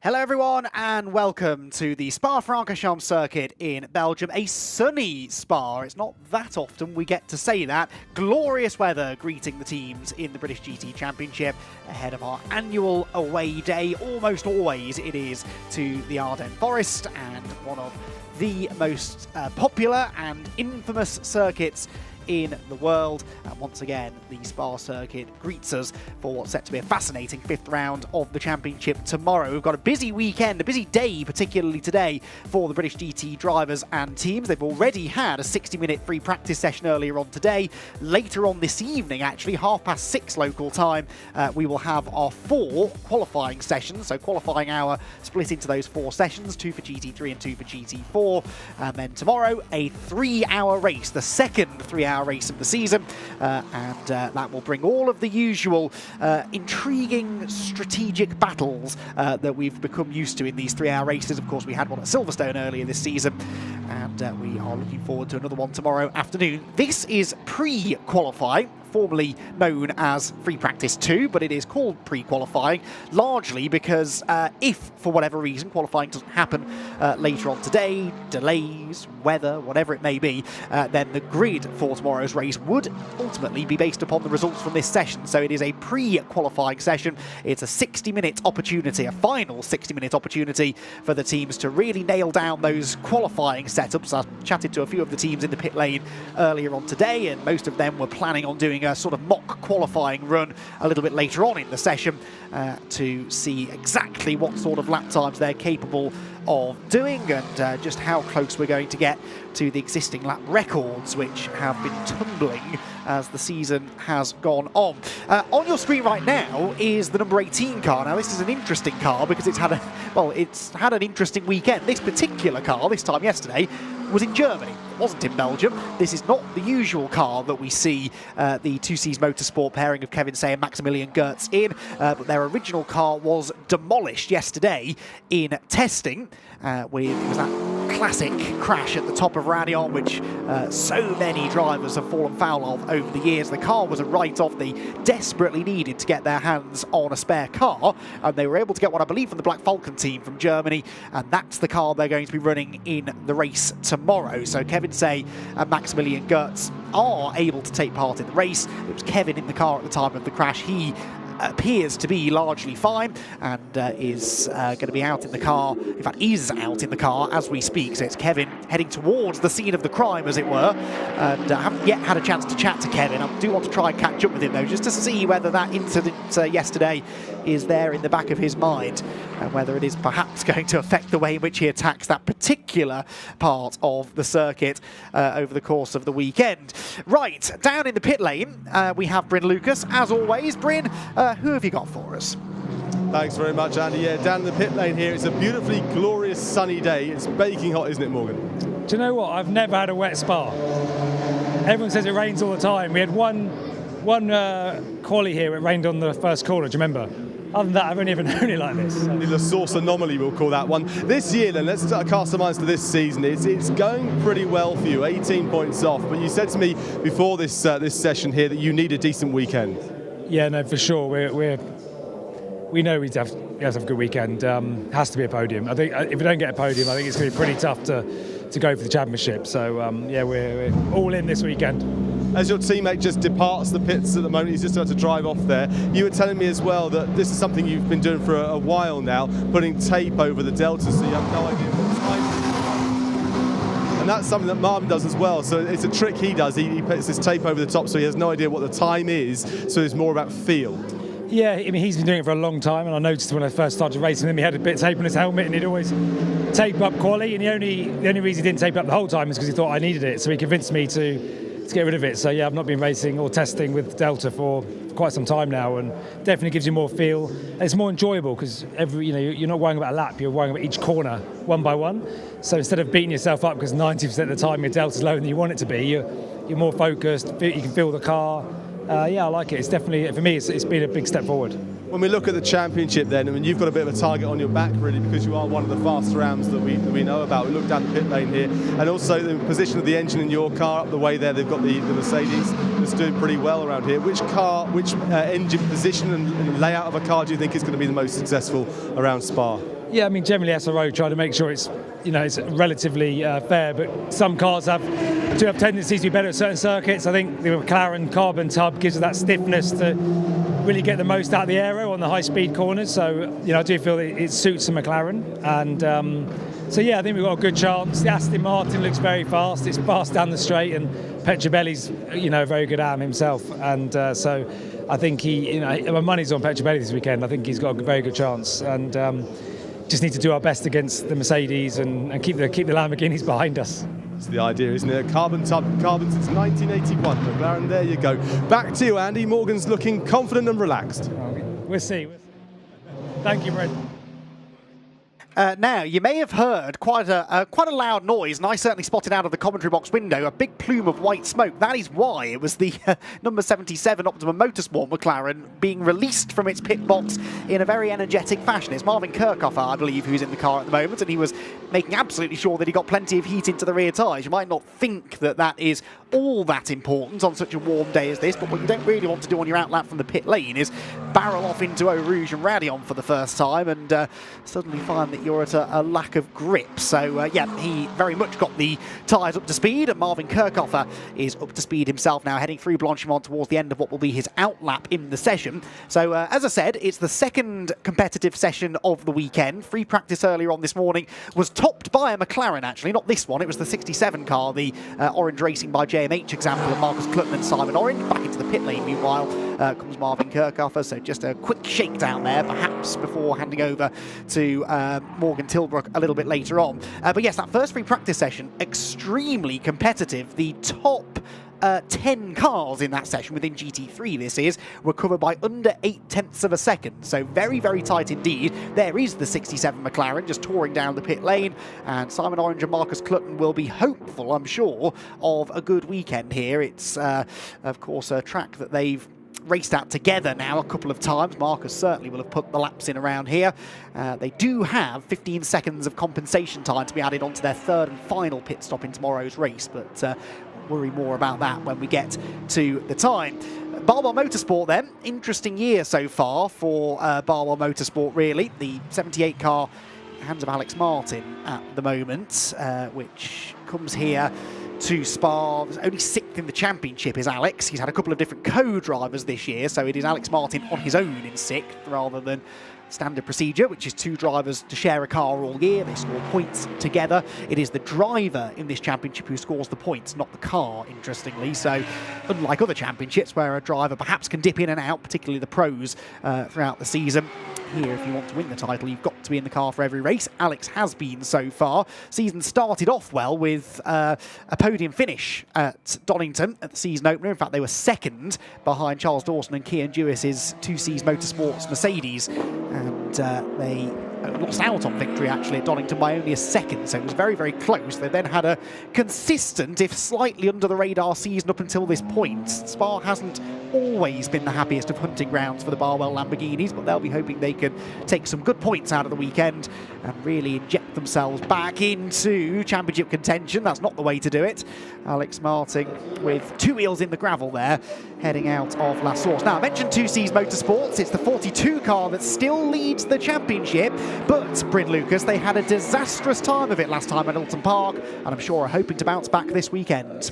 Hello everyone and welcome to the Spa-Francorchamps circuit in Belgium. A sunny Spa. It's not that often we get to say that. Glorious weather greeting the teams in the British GT Championship ahead of our annual away day. Almost always it is to the Ardennes Forest, and one of the most popular and infamous circuits in the world. And once again, the Spa circuit greets us for what's set to be a fascinating fifth round of the championship tomorrow. We've got a busy weekend, a busy day, particularly today for the British GT drivers and teams. They've already had a 60-minute free practice session earlier on today. Later on this evening, actually, 6:30 local time, we will have our 4 qualifying sessions. So qualifying hour split into those 4 sessions, 2 for GT3 and 2 for GT4. And then tomorrow, a 3-hour race, the second 3-hour race of the season, and that will bring all of the usual intriguing strategic battles that we've become used to in these 3-hour races. Of course, we had one at Silverstone earlier this season, and we are looking forward to another one tomorrow afternoon. This is pre-qualifying, formerly known as Free Practice 2, but it is called pre-qualifying, largely because if, for whatever reason, qualifying doesn't happen later on today, delays, weather, whatever it may be, then the grid for tomorrow's race would ultimately be based upon the results from this session. So it is a pre-qualifying session. It's a 60-minute opportunity, a final 60-minute opportunity for the teams to really nail down those qualifying setups. I chatted to a few of the teams in the pit lane earlier on today, and most of them were planning on doing a sort of mock qualifying run a little bit later on in the session to see exactly what sort of lap times they're capable of doing, and just how close we're going to get to the existing lap records, which have been tumbling as the season has gone on. On your screen right now is the number 18 car. Now this is an interesting car because it's had an interesting weekend. This particular car, this time yesterday, was in Germany. It wasn't in Belgium. This is not the usual car that we see the 2Cs Motorsport pairing of Kevin Say and Maximilian Gertz in, but their original car was demolished yesterday in testing. It was that classic crash at the top of Radion, which so many drivers have fallen foul of over the years. The car was a write-off. They desperately needed to get their hands on a spare car, and they were able to get one, I believe, from the Black Falcon team from Germany, and that's the car they're going to be running in the race tomorrow. So Kevin Say and Maximilian Gertz are able to take part in the race. It was Kevin in the car at the time of the crash. He appears to be largely fine and is going to be out in the car. In fact, is out in the car as we speak. So it's Kevin heading towards the scene of the crime, as it were. And I haven't yet had a chance to chat to Kevin. I do want to try and catch up with him, though, just to see whether that incident yesterday is there in the back of his mind, and whether it is perhaps going to affect the way in which he attacks that particular part of the circuit over the course of the weekend. Right, down in the pit lane, we have Bryn Lucas, as always. Bryn, who have you got for us? Thanks very much, Andy. Yeah, down in the pit lane here, it's a beautifully glorious sunny day. It's baking hot, isn't it, Morgan? Do you know what? I've never had a wet Spa. Everyone says it rains all the time. We had one quali here, it rained on the first corner, do you remember? Other than that, I've only ever known it like this. The source anomaly, we'll call that one. This year, then, let's cast our minds to this season. It's going pretty well for you, 18 points off. But you said to me before this session here that you need a decent weekend. Yeah, no, for sure. We know we have to have a good weekend. Has to be a podium. I think if we don't get a podium, I think it's going to be pretty tough to go for the championship. So yeah, we're all in this weekend. As your teammate just departs the pits at the moment, he's just about to drive off there, you were telling me as well that this is something you've been doing for a while now, putting tape over the deltas so you have no idea what time. And that's something that Martin does as well, so it's a trick he does. He puts this tape over the top so he has no idea what the time is, so it's more about feel. Yeah, I mean, he's been doing it for a long time, and I noticed when I first started racing him, he had a bit of tape on his helmet, and he'd always tape up quali, and the only reason he didn't tape up the whole time is because he thought I needed it, so he convinced me to get rid of it. So yeah, I've not been racing or testing with Delta for quite some time now, and definitely gives you more feel. And it's more enjoyable because you're not worrying about a lap, you're worrying about each corner one by one. So instead of beating yourself up because 90% of the time your Delta's lower than you want it to be, you're more focused, you can feel the car. Yeah, I like it. It's definitely, for me, it's been a big step forward. When we look at the championship then, I mean, you've got a bit of a target on your back really because you are one of the faster rams that we know about. We look down the pit lane here, and also the position of the engine in your car up the way there, they've got the Mercedes that's doing pretty well around here. Which engine position and layout of a car do you think is going to be the most successful around Spa? Yeah, I mean, generally SRO try to make sure it's, it's relatively fair, but some cars do have tendencies to be better at certain circuits. I think the McLaren carbon tub gives it that stiffness to really get the most out of the aero on the high-speed corners. So, I do feel it suits the McLaren. And so, yeah, I think we've got a good chance. The Aston Martin looks very fast. It's fast down the straight, and Petrobelli's, a very good AM himself. And so I think my money's on Petrobelli this weekend. I think he's got a very good chance. And just need to do our best against the Mercedes and keep the Lamborghinis behind us. That's the idea, isn't it? Carbon since 1981. McLaren, there you go. Back to you, Andy. Morgan's looking confident and relaxed. We'll see. Thank you, Brett. Now, you may have heard quite a loud noise, and I certainly spotted out of the commentary box window a big plume of white smoke. That is why it was the number 77 Optimum Motorsport McLaren being released from its pit box in a very energetic fashion. It's Marvin Kirchhofer, I believe, who's in the car at the moment, and he was making absolutely sure that he got plenty of heat into the rear tyres. You might not think that is all that important on such a warm day as this, but what you don't really want to do on your outlap from the pit lane is barrel off into Eau Rouge and Raidillon for the first time and suddenly find that you're at a lack of grip. So yeah, he very much got the tyres up to speed, and Marvin Kirchhofer is up to speed himself now, heading through Blanchimont towards the end of what will be his outlap in the session. So as I said, it's the second competitive session of the weekend. Free practice earlier on this morning was topped by a McLaren, actually, not this one. It was the 67 car, the Orange Racing by JMH example of Marcus Klutman and Simon Orange. Back into the pit lane, meanwhile, comes Marvin Kirchhofer. So just a quick shakedown there, perhaps, before handing over to Morgan Tilbrook a little bit later on. But yes, that first free practice session, extremely competitive. The top 10 cars in that session within GT3 this is were covered by under 0.8 of a second, so very, very tight indeed. There is the 67 McLaren just touring down the pit lane, and Simon Orange and Marcus Klutman will be hopeful, I'm sure, of a good weekend here. It's of course a track that they've raced out together now a couple of times. Marcus certainly will have put the laps in around here. They do have 15 seconds of compensation time to be added onto their third and final pit stop in tomorrow's race, but worry more about that when we get to the time. Barwell Motorsport then, interesting year so far for Barwell Motorsport really. The 78 car, hands of Alex Martin at the moment, which comes here to Spa. Only 6th in the championship is Alex. He's had a couple of different co-drivers this year, so it is Alex Martin on his own in 6th rather than standard procedure, which is 2 drivers to share a car all year. They score points together. It is the driver in this championship who scores the points, not the car, interestingly. So unlike other championships where a driver perhaps can dip in and out, particularly the pros throughout the season, here, if you want to win the title, you've got to be in the car for every race. Alex has been so far. Season started off well with a podium finish at Donington at the season opener. In fact, they were second behind Charles Dawson and Kian Dewis's 2Cs Motorsports Mercedes, and they lost out on victory actually at Donington by only a second, so it was very, very close. They then had a consistent, if slightly under the radar, season up until this point. Spa hasn't always been the happiest of hunting grounds for the Barwell Lamborghinis, but they'll be hoping they can take some good points out of the weekend and really inject themselves back into championship contention. That's not the way to do it. Alex Martin with 2 wheels in the gravel there, heading out of La Source. Now, I mentioned 2Cs Motorsports. It's the 42 car that still leads the championship, but Bryn Lucas, they had a disastrous time of it last time at Alton Park, and I'm sure are hoping to bounce back this weekend.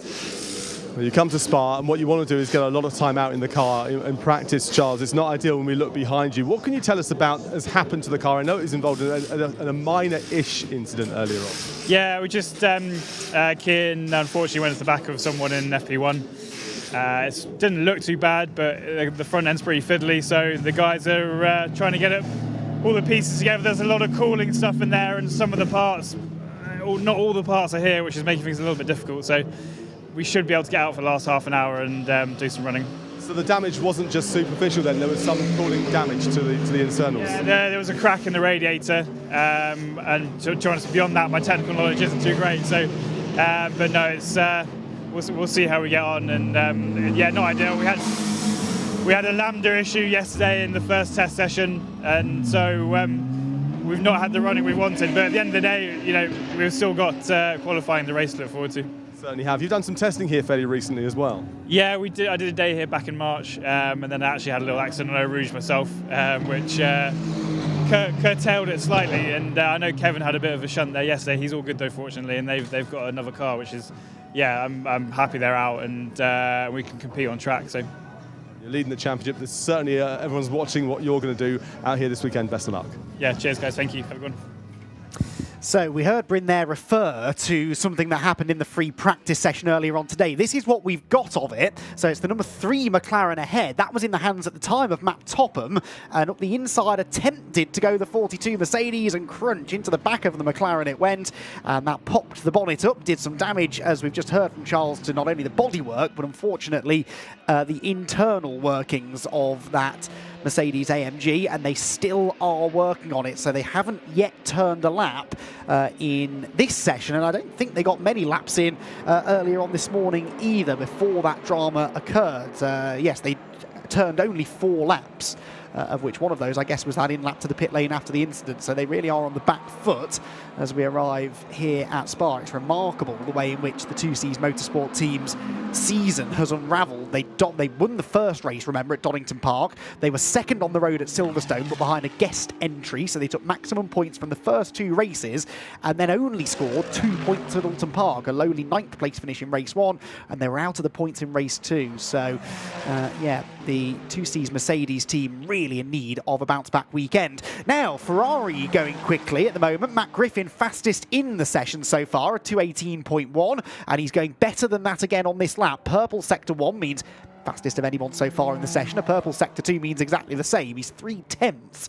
Well, you come to Spa, and what you want to do is get a lot of time out in the car in practice, Charles. It's not ideal when we look behind you. What can you tell us about has happened to the car? I know it was involved in a minor-ish incident earlier on. Yeah, we just, Kian unfortunately went to the back of someone in FP1. It didn't look too bad, but the front end's pretty fiddly, so the guys are trying to get it, all the pieces together. There's a lot of cooling stuff in there, and some of the parts, not all the parts are here, which is making things a little bit difficult. So we should be able to get out for the last half an hour and do some running. So the damage wasn't just superficial then, there was some cooling damage to the internals? Yeah, there was a crack in the radiator, and to be honest, beyond that, my technical knowledge isn't too great. So, but no, it's we'll see how we get on, and yeah, not ideal. We had a lambda issue yesterday in the first test session, and so we've not had the running we wanted. But at the end of the day, you know, we've still got qualifying the race to look forward to. Certainly have. You've done some testing here fairly recently as well. Yeah, we did. I did a day here back in March, and then I actually had a little accident on Eau Rouge myself, which curtailed it slightly, and I know Kevin had a bit of a shunt there yesterday. He's all good though, fortunately, and they've got another car, which is, yeah, I'm happy they're out, and we can compete on track. So you're leading the championship. There's certainly everyone's watching what you're going to do out here this weekend. Best of luck. Yeah, cheers guys. Thank you. Have a good one. So we heard Bryn there refer to something that happened in the free practice session earlier on today. This is what we've got of it. So it's the number 3 McLaren ahead. That was in the hands at the time of Matt Topham. And up the inside attempted to go the 42 Mercedes and crunch into the back of the McLaren it went. And that popped the bonnet up, did some damage, as we've just heard from Charles, to not only the bodywork, but unfortunately the internal workings of that Mercedes AMG, and they still are working on it, so they haven't yet turned a lap in this session, and I don't think they got many laps in earlier on this morning either before that drama occurred. Yes, they turned only 4 laps, of which one of those, I guess, was that in lap to the pit lane after the incident. So they really are on the back foot as we arrive here at Spa. It's remarkable the way in which the 2Cs Motorsport team's season has unravelled. They won the first race, remember, at Donington Park. They were second on the road at Silverstone, but behind a guest entry, so they took maximum points from the first 2 races and then only scored 2 points at Alton Park, a lowly 9th place finish in race 1, and they were out of the points in race 2. So, yeah, the 2Cs Mercedes team really in need of a bounce-back weekend. Now, Ferrari going quickly at the moment. Matt Griffin fastest in the session so far at 2:18.1, and he's going better than that again on this lap. Purple Sector 1 means fastest of anyone so far in the session. A purple Sector 2 means exactly the same. He's 3/10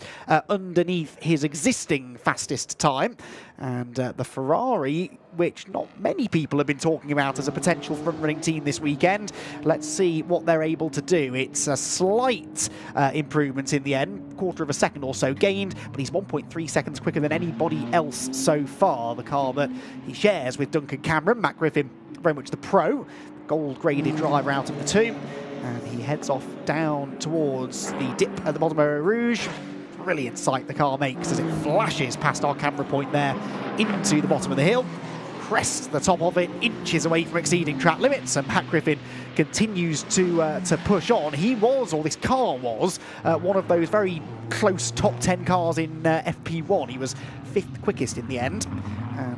underneath his existing fastest time. And the Ferrari, which not many people have been talking about as a potential front-running team this weekend, let's see what they're able to do. It's a slight improvement in the end, 1/4 of a second or so gained, but he's 1.3 seconds quicker than anybody else so far. The car that he shares with Duncan Cameron. Matt Griffin, very much the pro, gold-graded driver out of the 2. And he heads off down towards the dip at the bottom of Eau Rouge. Brilliant sight the car makes as it flashes past our camera point there into the bottom of the hill. Crests the top of it, inches away from exceeding track limits, and Matt Griffin continues to push on. He was, or this car was, one of those very close top 10 cars in FP1. He was 5th quickest in the end, and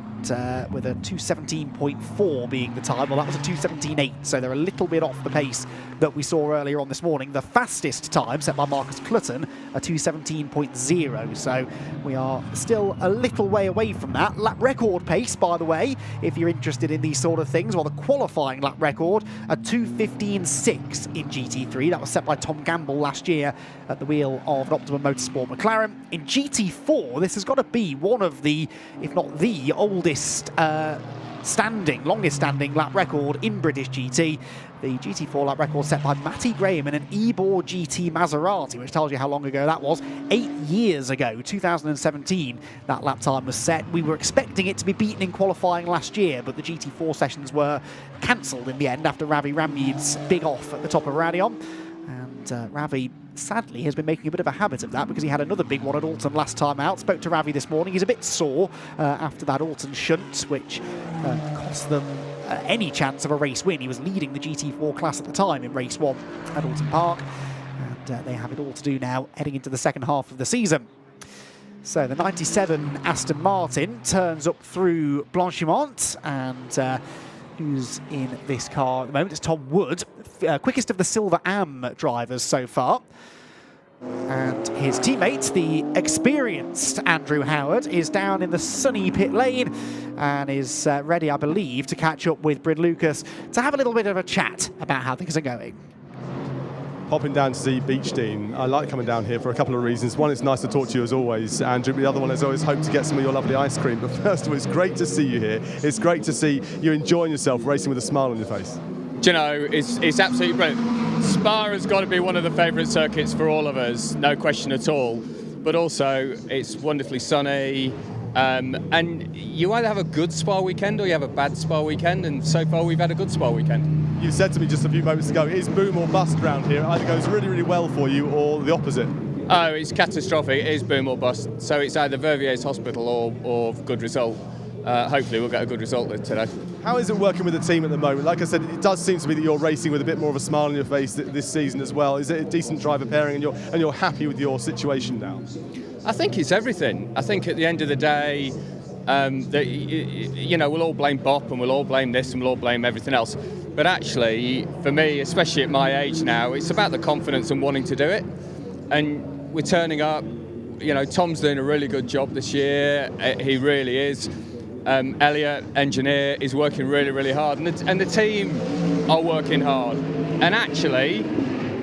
with a 2:17.4 being the time. Well, that was a 2:17.8, so they're a little bit off the pace that we saw earlier on this morning. The fastest time set by Marcus Clutton, a 2:17.0, so we are still a little way away from that. Lap record pace, by the way, if you're interested in these sort of things, well, the qualifying lap record, a 2:15.6 in GT3. That was set by Tom Gamble last year at the wheel of an Optimum Motorsport McLaren. In GT4, this has got to be one of the, if not the oldest longest standing lap record in British GT. The GT4 lap record set by Matty Graham in an Ebor GT Maserati, which tells you how long ago that was. 8 years ago, 2017, that lap time was set. We were expecting it to be beaten in qualifying last year, but the GT4 sessions were cancelled in the end after Ravi Ramyid's big off at the top of Radion. And Ravi, sadly, has been making a bit of a habit of that because he had another big one at Alton last time out. Spoke to Ravi this morning. He's a bit sore after that Alton shunt, which cost them any chance of a race win. He was leading the GT4 class at the time in race 1 at Alton Park. And they have it all to do now heading into the second half of the season. So the 97 Aston Martin turns up through Blanchimont, and who's in this car at the moment? It's Tom Wood, quickest of the Silver Am drivers so far. And his teammate, the experienced Andrew Howard, is down in the sunny pit lane and is ready, I believe, to catch up with Bryn Lucas to have a little bit of a chat about how things are going. Popping down to see Beechdean. I like coming down here for a couple of reasons. One, it's nice to talk to you as always, Andrew. The other one is I always hope to get some of your lovely ice cream. But first of all, it's great to see you here. It's great to see you enjoying yourself, racing with a smile on your face. Do you know, it's absolutely brilliant. Spa has got to be one of the favourite circuits for all of us, no question at all. But also, it's wonderfully sunny. And you either have a good Spa weekend or you have a bad Spa weekend, and so far we've had a good Spa weekend. You said to me just a few moments ago, it is boom or bust round here. It either goes really, really well for you or the opposite. Oh, it's catastrophic. It is boom or bust. So it's either Vervier's Hospital or good result. Hopefully we'll get a good result today. How is it working with the team at the moment? Like I said, it does seem to be that you're racing with a bit more of a smile on your face this season as well. Is it a decent driver pairing and you're happy with your situation now? I think it's everything. I think at the end of the day, we'll all blame Bop and we'll all blame this and we'll all blame everything else. But actually, for me, especially at my age now, it's about the confidence and wanting to do it. And we're turning up. Tom's doing a really good job this year. He really is. Elliot, engineer, is working really, really hard. And the team are working hard. And actually,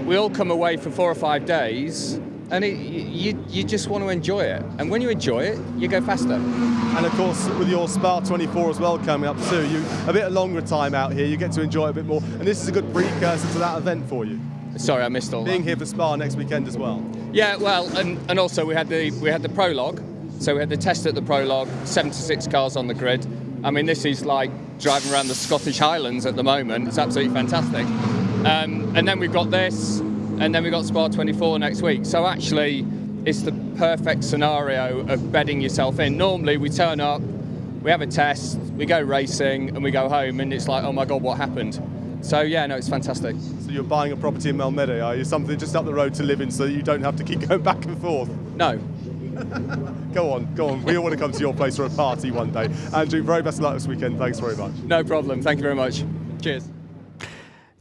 we all come away for 4 or 5 days and you just want to enjoy it. And when you enjoy it, you go faster. And of course, with your Spa-24 as well coming up too, you a bit longer time out here, you get to enjoy it a bit more. And this is a good precursor to that event for you. Sorry, I missed all Being that. here for Spa next weekend as well. Yeah, well, and also we had the prologue. So we had the test at the prologue, 76 cars on the grid. I mean, this is like driving around the Scottish Highlands at the moment. It's absolutely fantastic. And then we've got this, and then we've got Spa-24 next week. So actually, it's the perfect scenario of bedding yourself in. Normally, we turn up, we have a test, we go racing, and we go home, and it's like, oh my God, what happened? So yeah, no, it's fantastic. So you're buying a property in Malmedy, are you? Something just up the road to live in so you don't have to keep going back and forth? No. Go on. We all want to come to your place for a party one day. Andrew, very best of luck this weekend. Thanks very much. No problem. Thank you very much. Cheers.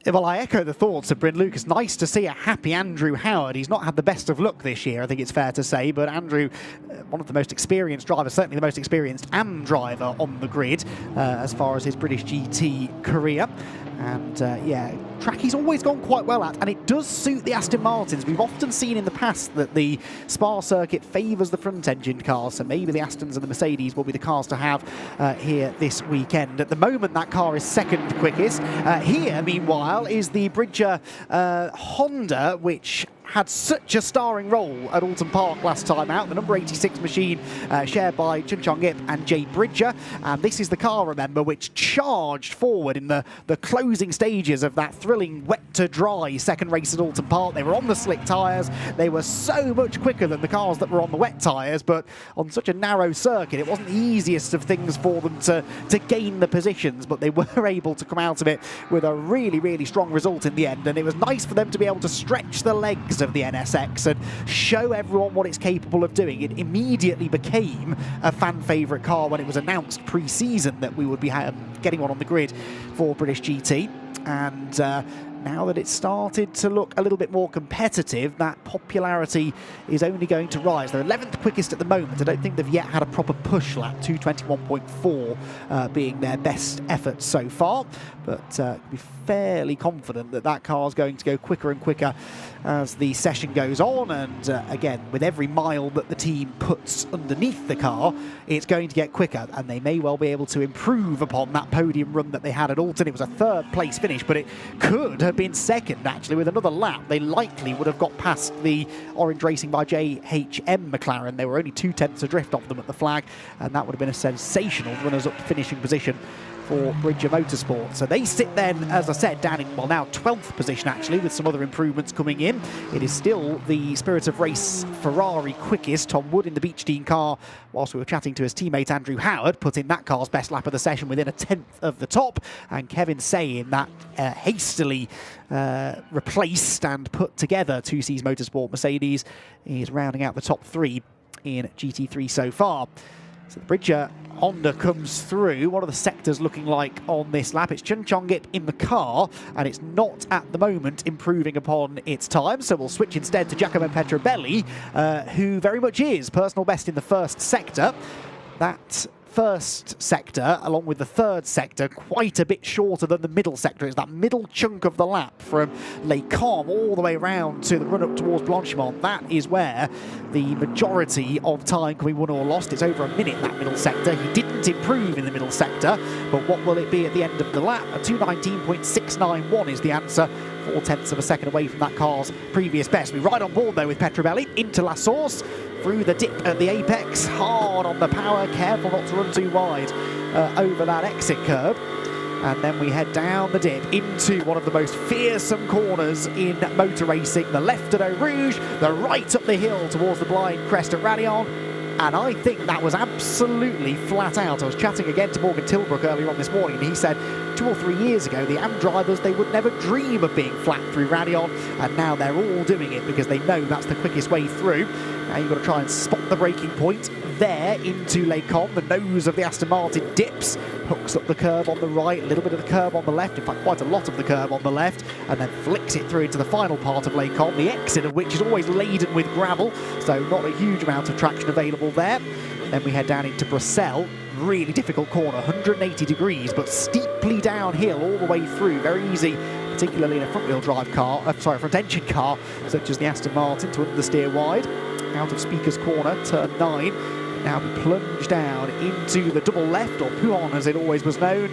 Well, I echo the thoughts of Bryn Lucas. Nice to see a happy Andrew Howard. He's not had the best of luck this year, I think it's fair to say, but Andrew, one of the most experienced drivers, certainly the most experienced AM driver on the grid as far as his British GT career. And track he's always gone quite well at, and it does suit the Aston Martins. We've often seen in the past that the Spa circuit favours the front-engined cars, so maybe the Astons and the Mercedes will be the cars to have here this weekend. At the moment, that car is second quickest. Here, meanwhile, is the Bridger Honda, which had such a starring role at Alton Park last time out. The number 86 machine shared by Chun Chong Ip and Jay Bridger. And this is the car, remember, which charged forward in the closing stages of that thrilling wet to dry second race at Alton Park. They were on the slick tyres. They were so much quicker than the cars that were on the wet tyres, but on such a narrow circuit, it wasn't the easiest of things for them to gain the positions, but they were able to come out of it with a really, really strong result in the end. And it was nice for them to be able to stretch the legs of the NSX and show everyone what it's capable of doing. It immediately became a fan favourite car when it was announced pre-season that we would be getting one on the grid for British GT. And now that it's started to look a little bit more competitive, that popularity is only going to rise. They're 11th quickest at the moment. I don't think they've yet had a proper push lap, 2:21.4 being their best effort so far. But be fairly confident that that car is going to go quicker and quicker as the session goes on. And again, with every mile that the team puts underneath the car, it's going to get quicker, and they may well be able to improve upon that podium run that they had at Alton. It was a third place finish, but it could have been second actually. With another lap, they likely would have got past the Orange Racing by JHM McLaren. They were only 2/10 adrift off them at the flag, and that would have been a sensational runners-up finishing position for Bridger Motorsport. So they sit then, as I said, down in, well, now 12th position actually, with some other improvements coming in. It is still the Spirit of Race Ferrari quickest. Tom Wood in the Beach Dean car, whilst we were chatting to his teammate Andrew Howard, put in that car's best lap of the session within a 10th of the top. And Kevin Say in that hastily replaced and put together 2C's Motorsport Mercedes is rounding out the top 3 in GT3 so far. So the Bridger Honda comes through. What are the sectors looking like on this lap? It's Chun Chong Ip in the car, and it's not at the moment improving upon its time. So we'll switch instead to Giacomo Petrobelli, who very much is personal best in the first sector. That first sector, along with the third sector, quite a bit shorter than the middle sector. It's that middle chunk of the lap from Les Combes all the way around to the run up towards Blanchimont. That is where the majority of time can be won or lost. It's over a minute, that middle sector. He didn't improve in the middle sector, but what will it be at the end of the lap? A 2:19.691 is the answer. 0.4 of a second away from that car's previous best. We ride on board though with Petrobelli into La Source, through the dip at the apex, hard on the power, careful not to run too wide over that exit curb. And then we head down the dip into one of the most fearsome corners in motor racing. The left at Eau Rouge, the right up the hill towards the blind crest at Radyon. And I think that was absolutely flat out. I was chatting again to Morgan Tilbrook earlier on this morning, and he said 2 or 3 years ago, the AM drivers, they would never dream of being flat through Radyon, and now they're all doing it because they know that's the quickest way through. Now you've got to try and spot the braking point there into Les Combes. The nose of the Aston Martin dips, hooks up the curb on the right, a little bit of the curb on the left, in fact quite a lot of the curb on the left, and then flicks it through into the final part of Les Combes, the exit of which is always laden with gravel, so not a huge amount of traction available there. Then we head down into Bruxelles. Really difficult corner, 180 degrees, but steeply downhill all the way through. Very easy, particularly in a front-wheel drive car, front engine car, such as the Aston Martin, to understeer wide. Out of Speaker's Corner, turn 9. Now we plunge down into the double left, or Puon as it always was known.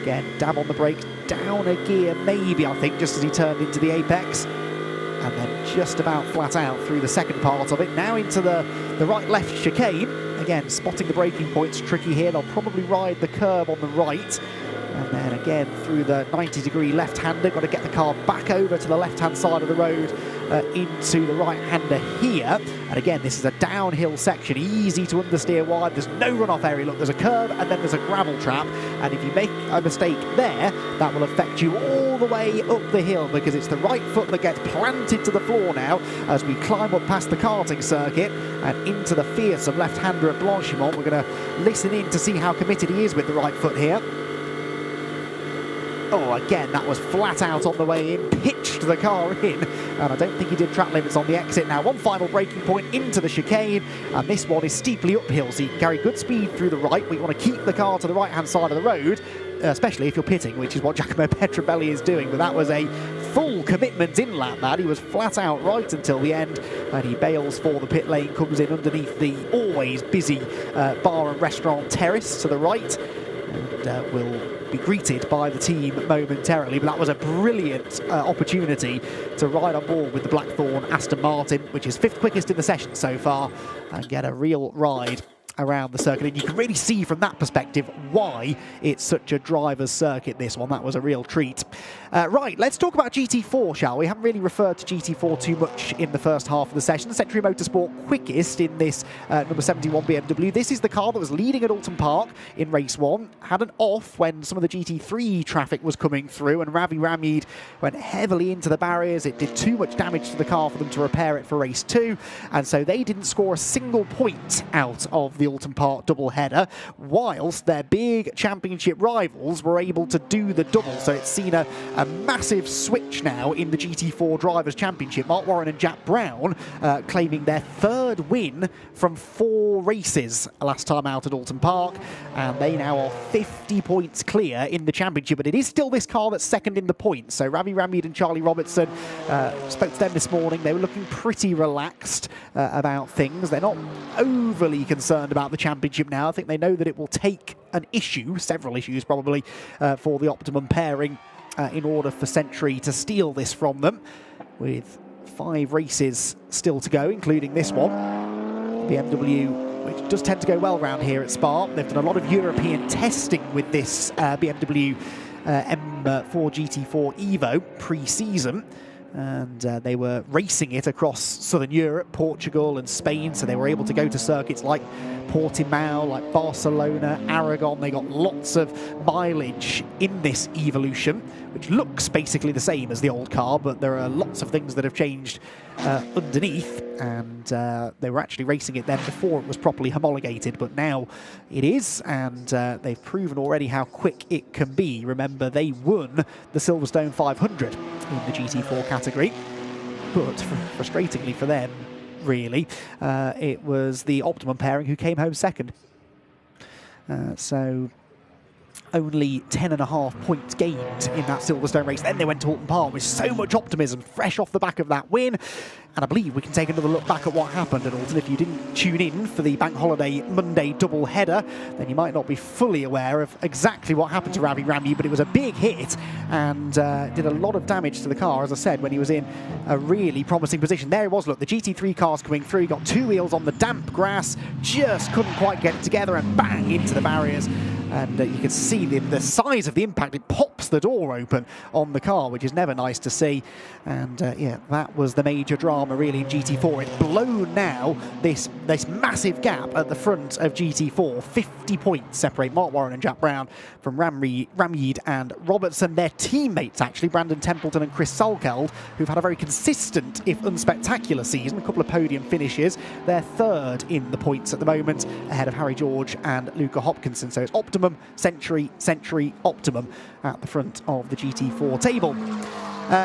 Again, dab on the brakes, down a gear maybe, I think, just as he turned into the apex. And then just about flat out through the second part of it. Now into the right-left chicane. Again, spotting the braking point's tricky here. They'll probably ride the curb on the right. And then again through the 90-degree left-hander. Got to get the car back over to the left-hand side of the road into the right-hander here. And again, this is a downhill section, easy to understeer wide. There's no runoff area. Look, there's a curb and then there's a gravel trap. And if you make a mistake there, that will affect you all the way up the hill, because it's the right foot that gets planted to the floor now as we climb up past the karting circuit and into the fearsome left-hander at Blanchimont. We're going to listen in to see how committed he is with the right foot here. Oh, again, that was flat out on the way in, pitched the car in, and I don't think he did track limits on the exit. Now, one final braking point into the chicane, and this one is steeply uphill, so you can carry good speed through the right, but you want to keep the car to the right-hand side of the road, especially if you're pitting, which is what Giacomo Petrobelli is doing. But that was a full commitment in lap, that. He was flat out right until the end, and he bails for the pit lane, comes in underneath the always busy bar and restaurant terrace to the right, and will be greeted by the team momentarily. But that was a brilliant opportunity to ride on board with the Blackthorn Aston Martin, which is 5th quickest in the session so far, and get a real ride around the circuit. And you can really see from that perspective why it's such a driver's circuit, this one. That was a real treat. Right, let's talk about GT4, shall we? Haven't really referred to GT4 too much in the first half of the session. The Century Motorsport quickest in this number 71 BMW. This is the car that was leading at Alton Park in race 1. Had an off when some of the GT3 traffic was coming through, and Ravi Ramid went heavily into the barriers. It did too much damage to the car for them to repair it for race 2, and so they didn't score a single point out of the Alton Park double header, whilst their big championship rivals were able to do the double. So it's seen a massive switch now in the GT4 Drivers' Championship. Mark Warren and Jack Brown claiming their 3rd win from 4 races last time out at Alton Park, and they now are 50 points clear in the championship. But it is still this car that's 2nd in the points. So Ravi Ramid and Charlie Robertson, spoke to them this morning. They were looking pretty relaxed about things. They're not overly concerned about the championship now. I think they know that it will take an issue, several issues probably, for the optimum pairing in order for Century to steal this from them, with 5 races still to go, including this one. BMW, which does tend to go well around here at Spa. They've done a lot of European testing with this BMW M4 GT4 Evo pre-season, and they were racing it across Southern Europe, Portugal and Spain, so they were able to go to circuits like Portimao, like Barcelona, Aragon. They got lots of mileage in this Evolution, which looks basically the same as the old car, but there are lots of things that have changed underneath, and they were actually racing it then before it was properly homologated, but now it is, and they've proven already how quick it can be. Remember, they won the Silverstone 500 in the GT4 category, but frustratingly for them, really, it was the optimum pairing who came home 2nd. So only 10.5 points gained in that Silverstone race. Then they went to Alton Park with so much optimism, fresh off the back of that win. And I believe we can take another look back at what happened at Alton. If you didn't tune in for the Bank Holiday Monday double header, then you might not be fully aware of exactly what happened to Ravi Rami, but it was a big hit and did a lot of damage to the car, as I said, when he was in a really promising position. There it was, look, the GT3 car's coming through. He got 2 wheels on the damp grass, just couldn't quite get it together, and bang into the barriers. and you can see the size of the impact. It pops the door open on the car, which is never nice to see. And yeah, that was the major drama really in GT4. It's blown now this massive gap at the front of GT4. 50 points separate Mark Warren and Jack Brown from Ramyeed and Robertson. Their teammates, actually, Brandon Templeton and Chris Salkeld, who've had a very consistent, if unspectacular, season. A couple of podium finishes. They're third in the points at the moment, ahead of Harry George and Luca Hopkinson. So it's Optimum, Century, Optimum at the front of the GT4 table.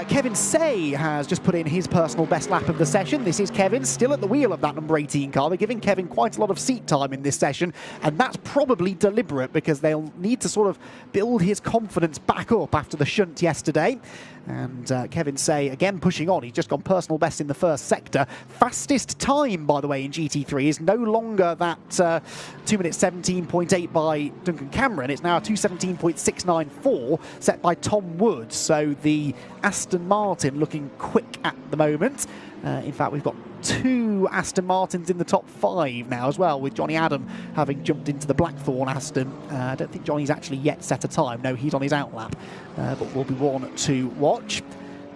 Kevin Say has just put in his personal best lap of the session. This is Kevin still at the wheel of that number 18 car. They're giving Kevin quite a lot of seat time in this session, and that's probably deliberate because they'll need to sort of build his confidence back up after the shunt yesterday. And Kevin Say, again, pushing on. He's just gone personal best in the first sector. Fastest time, by the way, in GT3 is no longer that 2 minutes 17.8 by Duncan Cameron. It's now 2:17.694 set by Tom Woods. So the Aston Martin looking quick at the moment. In fact, we've got 2 Aston Martins in the top 5 now as well, with Johnny Adam having jumped into the Blackthorn Aston. I don't think Johnny's actually yet set a time. No, he's on his outlap, but will be one to watch.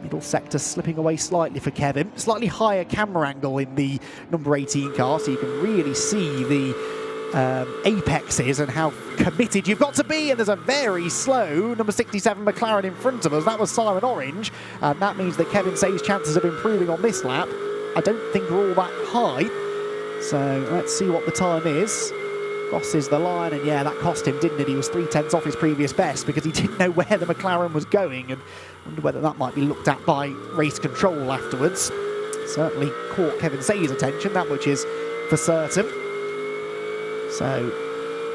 Middle sector slipping away slightly for Kevin. Slightly higher camera angle in the number 18 car, so you can really see the apexes and how committed you've got to be. And there's a very slow number 67 McLaren in front of us. That was Simon Orange, and that means that Kevin Say's chances of improving on this lap I don't think are all that high. So let's see what the time is. Crosses the line, and yeah, that cost him, didn't it? He was 3/10 off his previous best because he didn't know where the McLaren was going, and wonder whether that might be looked at by race control afterwards. Certainly caught Kevin Say's attention, that much is for certain. So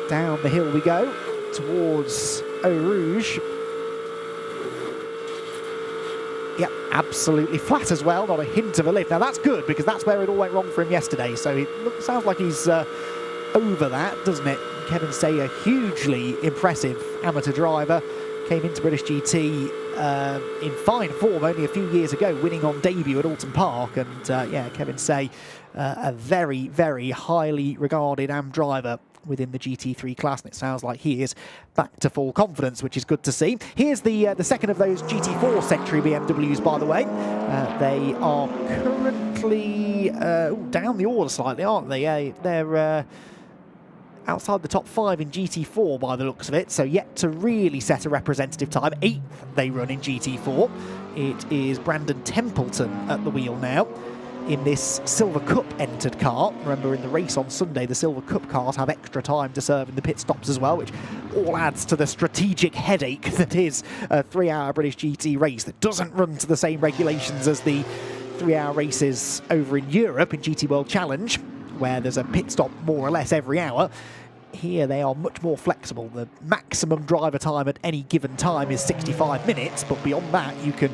down the hill we go towards Eau Rouge. Yep, absolutely flat as well, not a hint of a lift. Now that's good because that's where it all went wrong for him yesterday. So it sounds like he's over that, doesn't it? Kevin Say, a hugely impressive amateur driver, came into British GT in fine form only a few years ago, winning on debut at Alton Park. And yeah, Kevin Say, a very, very highly regarded AM driver within the GT3 class, and it sounds like he is back to full confidence, which is good to see. Here's the second of those GT4 Century BMWs, by the way. They are currently down the order slightly, aren't they? They're outside the top 5 in GT4 by the looks of it, so yet to really set a representative time. 8th they run in GT4. It is Brandon Templeton at the wheel now in this Silver Cup entered car. Remember, in the race on Sunday, the Silver Cup cars have extra time to serve in the pit stops as well, which all adds to the strategic headache that is a 3-hour British GT race that doesn't run to the same regulations as the 3-hour races over in Europe in GT World Challenge, where there's a pit stop more or less every hour. Here they are much more flexible. The maximum driver time at any given time is 65 minutes, but beyond that you can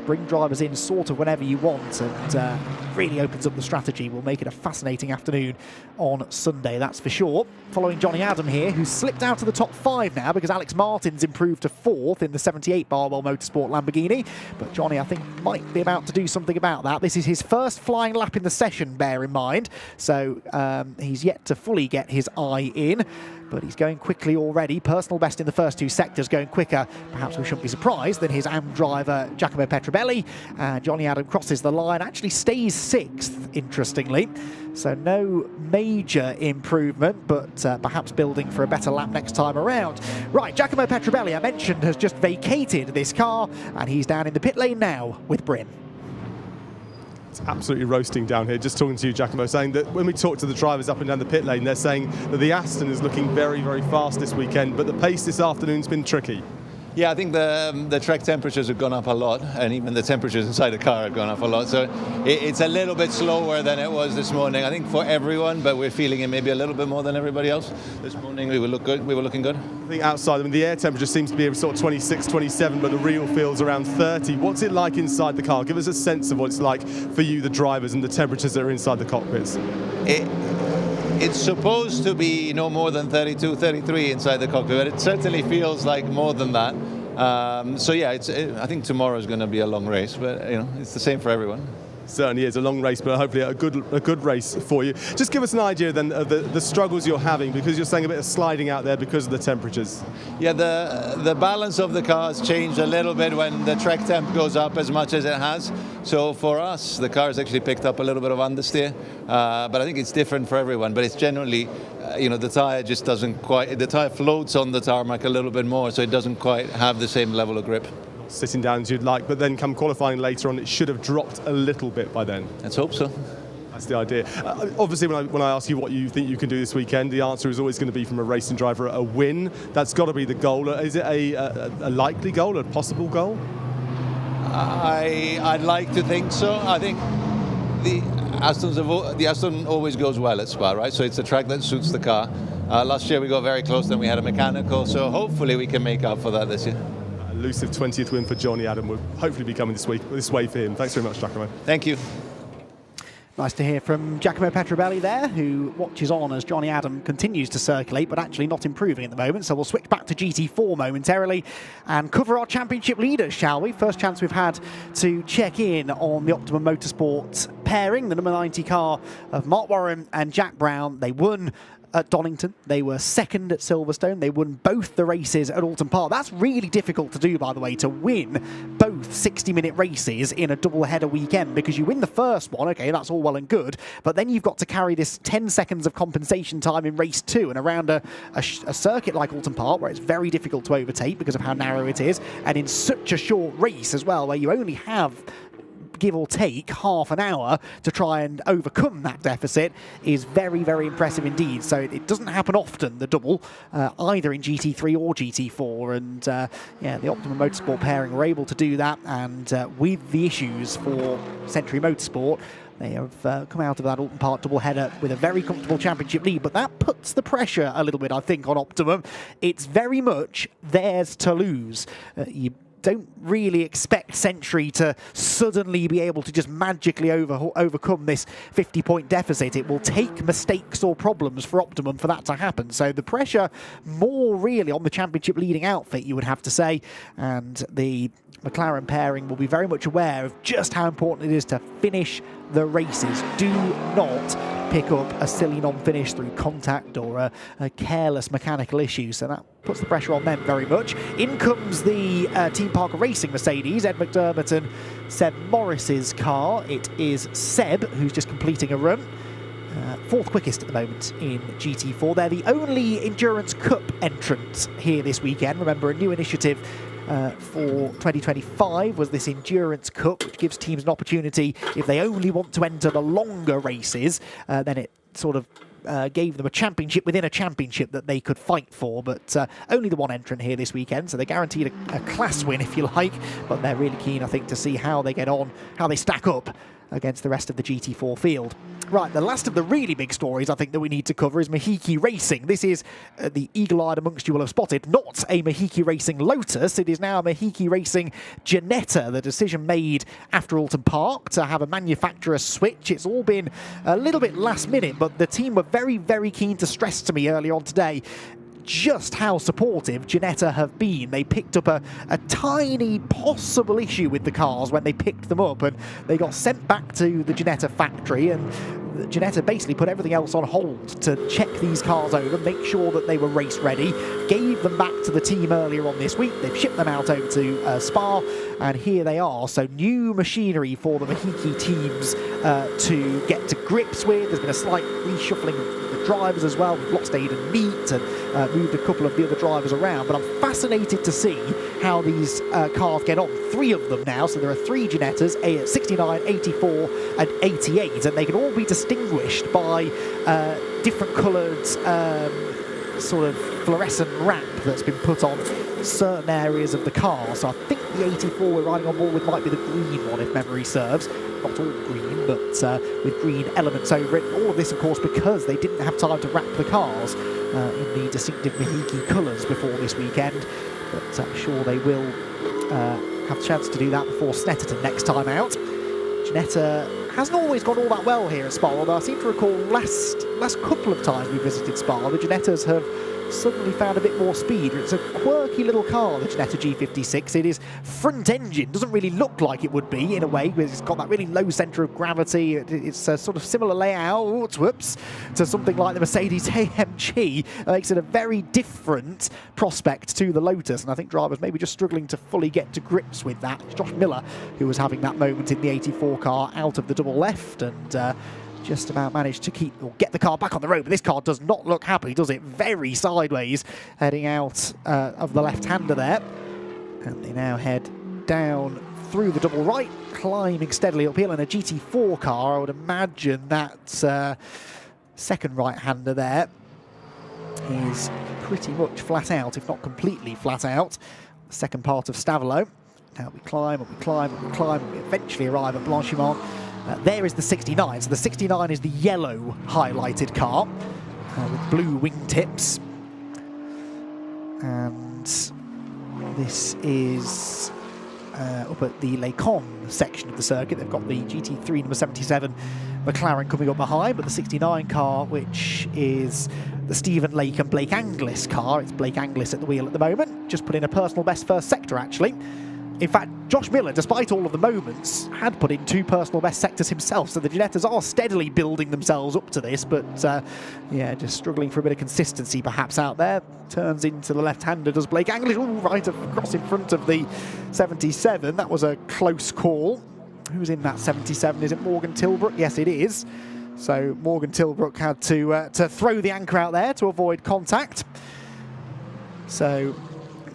bring drivers in sort of whenever you want, and really opens up the strategy. Will make it a fascinating afternoon on Sunday, that's for sure. Following Johnny Adam here, who's slipped out of the top 5 now because Alex Martin's improved to 4th in the 78 Barwell Motorsport Lamborghini. But Johnny, I think, might be about to do something about that. This is his first flying lap in the session, bear in mind. So he's yet to fully get his eye in, but he's going quickly already. Personal best in the first 2 sectors, going quicker, perhaps we shouldn't be surprised, than his AM driver Giacomo Petrobelli. Johnny Adam crosses the line, actually stays 6th, interestingly. So no major improvement, but perhaps building for a better lap next time around. Right, Giacomo Petrobelli, I mentioned, has just vacated this car, and he's down in the pit lane now with Bryn. It's absolutely roasting down here. Just talking to you, Giacomo, saying that when we talk to the drivers up and down the pit lane, they're saying that the Aston is looking very, very fast this weekend, but the pace this afternoon's been tricky. Yeah, I think the track temperatures have gone up a lot, and even the temperatures inside the car have gone up a lot. So it's a little bit slower than it was this morning, I think, for everyone, but we're feeling it maybe a little bit more than everybody else. This morning we were looking good. I think outside, I mean, the air temperature seems to be sort of 26, 27, but the real feel's around 30. What's it like inside the car? Give us a sense of what it's like for you, the drivers, and the temperatures that are inside the cockpits. It's supposed to be no more than 32, 33 inside the cockpit, but it certainly feels like more than that. So yeah, I think tomorrow is going to be a long race, but you know, it's the same for everyone. Certainly is a long race, but hopefully a good race for you. Just give us an idea then of the struggles you're having, because you're saying a bit of sliding out there because of the temperatures. Yeah, the balance of the cars changed a little bit when the track temp goes up as much as it has. So for us, the car's actually picked up a little bit of understeer, but I think it's different for everyone. But it's generally, the tyre just doesn't quite, the tyre floats on the tarmac a little bit more, so it doesn't quite have the same level of grip. Sitting down as you'd like, but then come qualifying later on, it should have dropped a little bit by then. Let's hope so. That's the idea. Obviously, when I ask you what you think you can do this weekend, the answer is always going to be, from a racing driver, a win. That's got to be the goal. Is it a likely goal, a possible goal? I'd like to think so. I think the Aston always goes well at Spa, right? So it's a track that suits the car. Last year we got very close, then we had a mechanical, so hopefully we can make up for that this year. Elusive 20th win for Johnny Adam will hopefully be coming this way for him. Thanks very much, Giacomo. Thank you. Nice to hear from Giacomo Petrobelli there, who watches on as Johnny Adam continues to circulate, but actually not improving at the moment. So we'll switch back to GT4 momentarily and cover our championship leaders, shall we? First chance we've had to check in on the Optimum Motorsport pairing, the number 90 car of Mark Warren and Jack Brown. They won at Donington. They were second at Silverstone. They won both the races at Alton Park. That's really difficult to do, by the way, to win both 60-minute races in a double-header weekend, because you win the first one, okay, that's all well and good, but then you've got to carry this 10 seconds of compensation time in race 2, and around a circuit like Alton Park, where it's very difficult to overtake because of how narrow it is, and in such a short race as well, where you only have, give or take, half an hour to try and overcome that deficit, is very, very impressive indeed. So it doesn't happen often, the double, either in GT3 or GT4, and yeah, the Optimum Motorsport pairing were able to do that, and with the issues for Century Motorsport, they have come out of that Alton Park double-header with a very comfortable championship lead, but that puts the pressure a little bit, I think, on Optimum. It's very much theirs to lose. You don't really expect Century to suddenly be able to just magically overcome this 50-point deficit. It will take mistakes or problems for Optimum for that to happen. So the pressure more really on the championship leading outfit, you would have to say, and the McLaren pairing will be very much aware of just how important it is to finish the races. Do not pick up a silly non-finish through contact or a careless mechanical issue. So that puts the pressure on them very much. In comes the Team Parker Racing Mercedes, Ed McDermott and Seb Morris's car. It is Seb who's just completing a run. Fourth quickest at the moment in GT4. They're the only Endurance Cup entrant here this weekend. Remember, a new initiative for 2025 was this Endurance Cup, which gives teams an opportunity, if they only want to enter the longer races, then it sort of gave them a championship within a championship that they could fight for, but only the one entrant here this weekend, so they're guaranteed a class win, if you like, but they're really keen, I think, to see how they get on, how they stack up against the rest of the GT4 field. Right, the last of the really big stories I think that we need to cover is Mahiki Racing. This is, the eagle-eyed amongst you will have spotted, not a Mahiki Racing Lotus. It is now a Mahiki Racing Ginetta. The decision made after Alton Park to have a manufacturer switch. It's all been a little bit last minute, but the team were very, very keen to stress to me earlier on today just how supportive Ginetta have been. They picked up a tiny possible issue with the cars when they picked them up, and they got sent back to the Ginetta factory, and Ginetta basically put everything else on hold to check these cars over, make sure that they were race ready, gave them back to the team earlier on this week. They've shipped them out over to Spa, and here they are. So new machinery for the Mahiki teams to get to grips with. There's been a slight reshuffling of the drivers as well. We've lost Aidan Meat and moved a couple of the other drivers around, but I'm fascinated to see how these cars get on. 3 of them now, so there are 3 Ginettas, 69, 84 and 88, and they can all be distinguished by different coloured sort of fluorescent wrap that's been put on certain areas of the car. So I think the 84 we're riding on board with might be the green one, if memory serves. Not all green, but with green elements over it. All of this, of course, because they didn't have time to wrap the cars in the distinctive Mahiki colours before this weekend. But I'm sure they will have a chance to do that before Snetterton next time out. Ginetta hasn't always gone all that well here at Spa, although I seem to recall last couple of times we visited Spa, the Ginettas have suddenly found a bit more speed. It's a quirky little car, the Ginetta G56. It is front engine, doesn't really look like it would be in a way, because it's got that really low centre of gravity. It's a sort of similar layout, whoops, to something like the Mercedes AMG. It makes it a very different prospect to the Lotus, and I think drivers maybe just struggling to fully get to grips with that. It's Josh Miller who was having that moment in the 84 car out of the double left, and just about managed to keep or get the car back on the road, but this car does not look happy, does it? Very sideways, heading out of the left-hander there. And they now head down through the double right, climbing steadily uphill in a GT4 car. I would imagine that second right-hander there is pretty much flat out, if not completely flat out. The second part of Stavolo. Now we climb and we climb and we climb and we eventually arrive at Blanchimont. There is the 69, so the 69 is the yellow highlighted car with blue wingtips. And this is up at the Les Cons section of the circuit. They've got the GT3 number 77 McLaren coming up behind, but the 69 car, which is the Stephen Lake and Blake Anglis car. It's Blake Anglis at the wheel at the moment. Just put in a personal best first sector, actually. In fact, Josh Miller, despite all of the moments, had put in 2 personal best sectors himself, so the Ginettas are steadily building themselves up to this, but yeah, just struggling for a bit of consistency perhaps out there. Turns into the left-hander, does Blake Anglis, right across in front of the 77. That was a close call. Who's in that 77? Is it Morgan Tilbrook? Yes, it is. So Morgan Tilbrook had to throw the anchor out there to avoid contact. So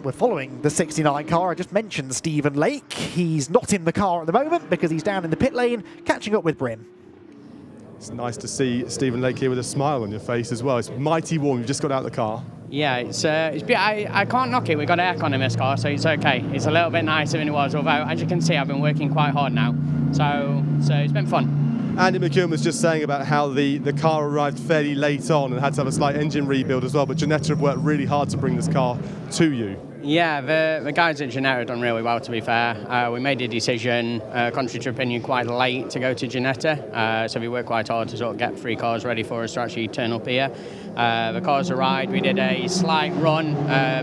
we're following the 69 car. I just mentioned Stephen Lake. He's not in the car at the moment because he's down in the pit lane catching up with Brim. It's nice to see Stephen Lake here with a smile on your face as well. It's mighty warm. You've just got out of the car. Yeah, it's I can't knock it. We've got aircon in this car, so it's okay. It's a little bit nicer than it was, although, as you can see, I've been working quite hard now. So it's been fun. Andy McKeown was just saying about how the car arrived fairly late on and had to have a slight engine rebuild as well, but Ginetta have worked really hard to bring this car to you. Yeah, the guys at Ginetta have done really well, to be fair. We made a decision, contrary to opinion, quite late to go to Ginetta, so we worked quite hard to sort of get 3 cars ready for us to actually turn up here. The cars arrived, we did a slight run,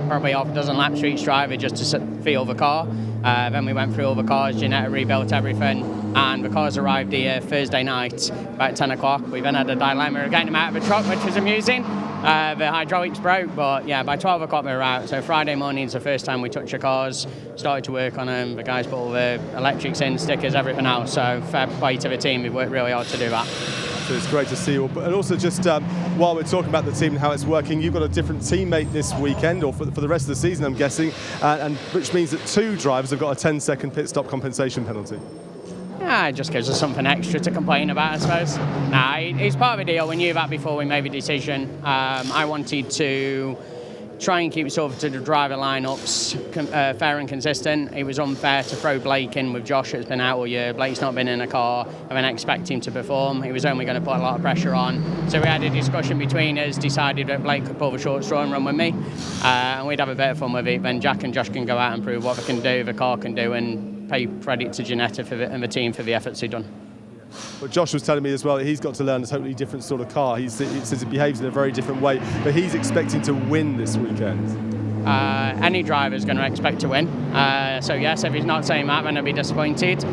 probably half a dozen laps for each driver just to feel the car. Then we went through all the cars, Ginetta rebuilt everything, and the cars arrived here Thursday night about 10 o'clock. We then had a dilemma of getting them out of the truck, which was amusing. The hydraulics broke, but yeah, by 12 o'clock we were out. So Friday morning's the first time we touched the cars, started to work on them. The guys put all the electrics in, stickers, everything else. So fair play to the team, we've worked really hard to do that. So it's great to see you. And also just while we're talking about the team and how it's working, you've got a different teammate this weekend, or for the rest of the season, I'm guessing, and which means that 2 drivers have got a 10-second pit stop compensation penalty. Yeah, it just gives us something extra to complain about, I suppose. Nah, it's part of the deal. We knew that before we made the decision. I wanted to try and keep it sort of to the driver lineups fair and consistent. It was unfair to throw Blake in with Josh, that's been out all year. Blake's not been in a car, and then expect him to perform. It was only going to put a lot of pressure on. So we had a discussion between us, decided that Blake could pull the short straw and run with me, and we'd have a bit of fun with it. Then Jack and Josh can go out and prove what they can do, the car can do, and pay credit to Ginetta and the team for the efforts they've done. But Josh was telling me as well that he's got to learn a totally different sort of car. He says it behaves in a very different way, but he's expecting to win this weekend. Any driver is going to expect to win. So yes, if he's not saying that, then he'll be disappointed.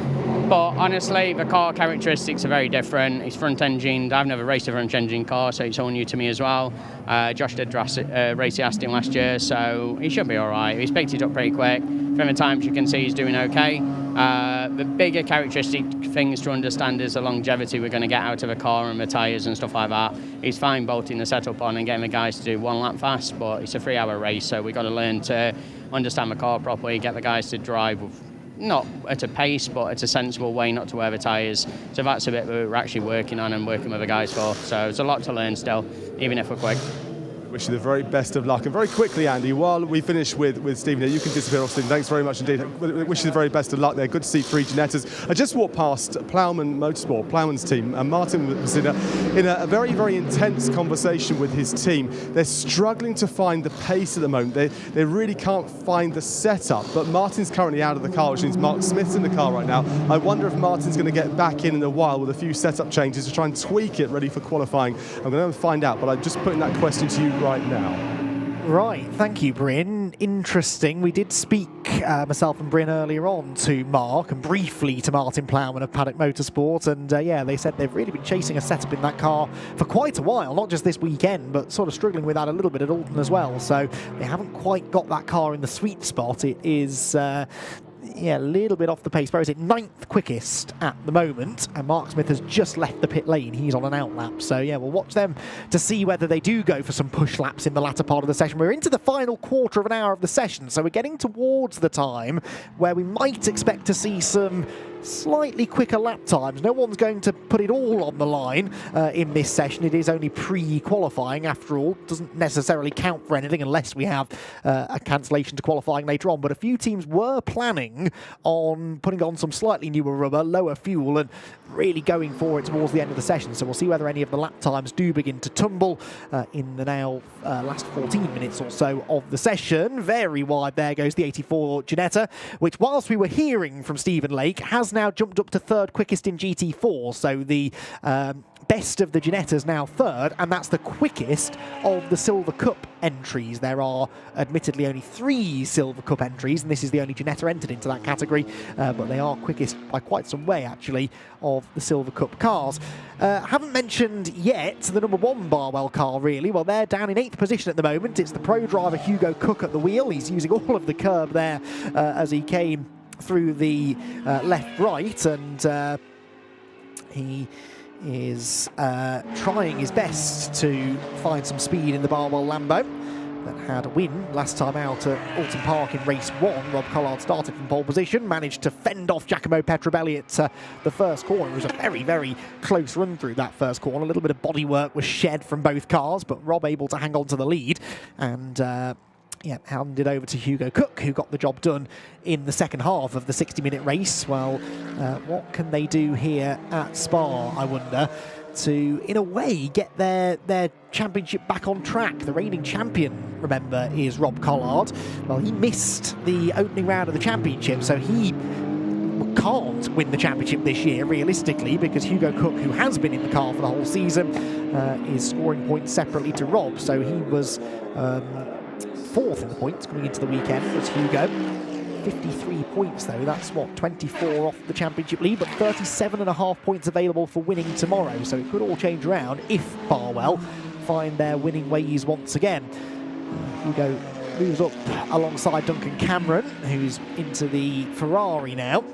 But honestly, the car characteristics are very different. It's front-engined. I've never raced a front-engine car, so it's all new to me as well. Josh did race the Aston last year, so he should be all right. He's picked it up pretty quick. From the times you can see he's doing okay. The bigger characteristic things to understand is the longevity we're going to get out of a car and the tyres and stuff like that. He's fine bolting the setup on and getting the guys to do 1 lap fast, but it's a 3-hour race, so we've got to learn to understand the car properly, get the guys to drive not at a pace, but at a sensible way, not to wear the tyres. So that's a bit we're actually working on and working with the guys for. So there's a lot to learn still, even if we're quick. Wish you the very best of luck. And very quickly, Andy, while we finish with Stephen here, you can disappear off, Stephen. Thanks very much indeed. Wish you the very best of luck there. Good to see 3 Ginettas. I just walked past Plowman Motorsport, Plowman's team, and Martin was in a very, very intense conversation with his team. They're struggling to find the pace at the moment. They really can't find the setup, but Martin's currently out of the car, which means Mark Smith's in the car right now. I wonder if Martin's going to get back in a while with a few setup changes to try and tweak it ready for qualifying. I'm going to find out, but I'm just putting that question to you right now. Right, thank you, Bryn. Interesting. We did speak, myself and Bryn, earlier on to Mark and briefly to Martin Plowman of Paddock Motorsport, and yeah, they said they've really been chasing a setup in that car for quite a while, not just this weekend, but sort of struggling with that a little bit at Alton as well. So they haven't quite got that car in the sweet spot. It is yeah, a little bit off the pace. Where is it? 9th quickest at the moment, and Mark Smith has just left the pit lane. He's on an out lap, so yeah, we'll watch them to see whether they do go for some push laps in the latter part of the session. We're into the final quarter of an hour of the session, so we're getting towards the time where we might expect to see some slightly quicker lap times. No one's going to put it all on the line in this session. It is only pre-qualifying after all. Doesn't necessarily count for anything unless we have a cancellation to qualifying later on. But a few teams were planning on putting on some slightly newer rubber, lower fuel, and really going for it towards the end of the session. So we'll see whether any of the lap times do begin to tumble in the now last 14 minutes or so of the session. Very wide there goes the 84 Ginetta, which whilst we were hearing from Stephen Lake, has now jumped up to 3rd quickest in GT4. So the best of the Ginettas now 3rd, and that's the quickest of the Silver Cup entries. There are admittedly only 3 Silver Cup entries, and this is the only Ginetta entered into that category, but they are quickest by quite some way, actually, of the Silver Cup cars. Haven't mentioned yet the number 1 Barwell car, really. Well, they're down in 8th position at the moment. It's the pro driver Hugo Cook at the wheel. He's using all of the curb there as he came through the left-right, and he is trying his best to find some speed in the Barwell Lambo that had a win last time out at Alton Park in race 1. Rob Collard started from pole position, managed to fend off Giacomo Petrobelli at the first corner. It was a very, very close run through that first corner. A little bit of bodywork was shed from both cars, but Rob able to hang on to the lead and yeah, handed over to Hugo Cook, who got the job done in the second half of the 60-minute race. Well, what can they do here at Spa, I wonder, to, in a way, get their championship back on track? The reigning champion, remember, is Rob Collard. Well, he missed the opening round of the championship, so he can't win the championship this year, realistically, because Hugo Cook, who has been in the car for the whole season, is scoring points separately to Rob. So he was 4th in the points coming into the weekend, was Hugo. 53 points though, that's what, 24 off the championship lead, but 37.5 points available for winning tomorrow, so it could all change around if Barwell find their winning ways once again. Hugo moves up alongside Duncan Cameron, who's into the Ferrari now.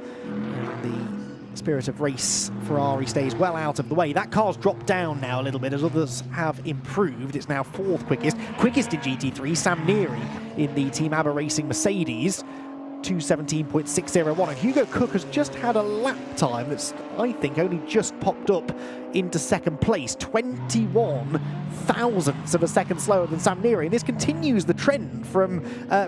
The Spirit of Race Ferrari stays well out of the way. That car's dropped down now a little bit as others have improved. It's now 4th quickest. Quickest in GT3, Sam Neary in the Team ABBA Racing Mercedes, 2:17.601. And Hugo Cook has just had a lap time that's, I think, only just popped up into 2nd place, 21 thousandths of a second slower than Sam Neary. And this continues the trend from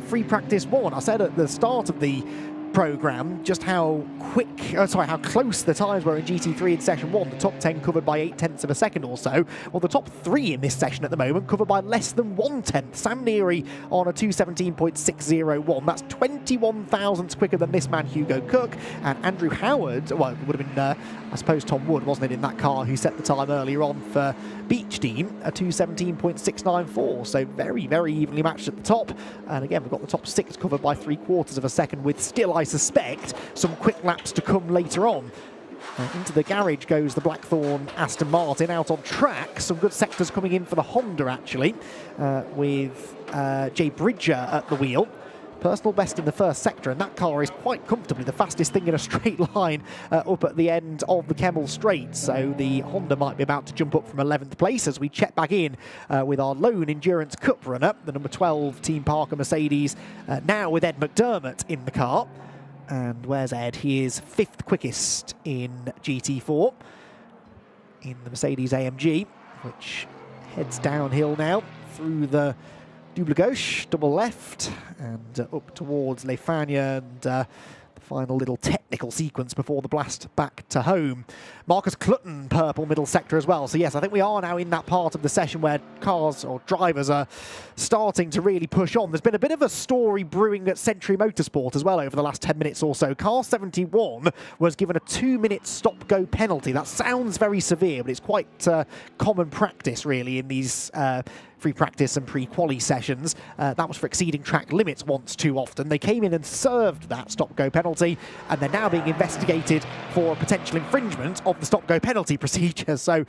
free practice 1. I said at the start of the programme just how how close the times were in GT3 in session 1. The top 10 covered by 0.8 of a second or so. Well, the top 3 in this session at the moment covered by less than 1/10. Sam Neary on a 2:17.601. That's 21 thousandths quicker than this man Hugo Cook. And Andrew Howard, well, it would have been I suppose Tom Wood, wasn't it, in that car, who set the time earlier on for Beach Team, a 2:17.694. So very, very evenly matched at the top. And again, we've got the top 6 covered by 3/4 of a second, with still, I suspect, some quick laps to come later on. Into the garage goes the Blackthorn Aston Martin out on track. Some good sectors coming in for the Honda, actually, with Jay Bridger at the wheel. Personal best in the first sector, and that car is quite comfortably the fastest thing in a straight line up at the end of the Kemmel Straight. So the Honda might be about to jump up from 11th place as we check back in with our lone Endurance Cup runner, the number 12 Team Parker Mercedes, now with Ed McDermott in the car. And where's Ed? He is 5th quickest in GT4 in the Mercedes AMG, which heads downhill now through the double gauche, double left, and up towards Les Fagnes, and the final little technical sequence before the blast back to home. Marcus Clutton, purple middle sector as well. So yes, I think we are now in that part of the session where cars or drivers are starting to really push on. There's been a bit of a story brewing at Century Motorsport as well over the last 10 minutes or so. Car 71 was given a 2-minute stop-go penalty. That sounds very severe, but it's quite common practice really in these free practice and pre-quali sessions. That was for exceeding track limits once too often. They came in and served that stop-go penalty, and they're now being investigated for a potential infringement of the stop-go penalty procedure. So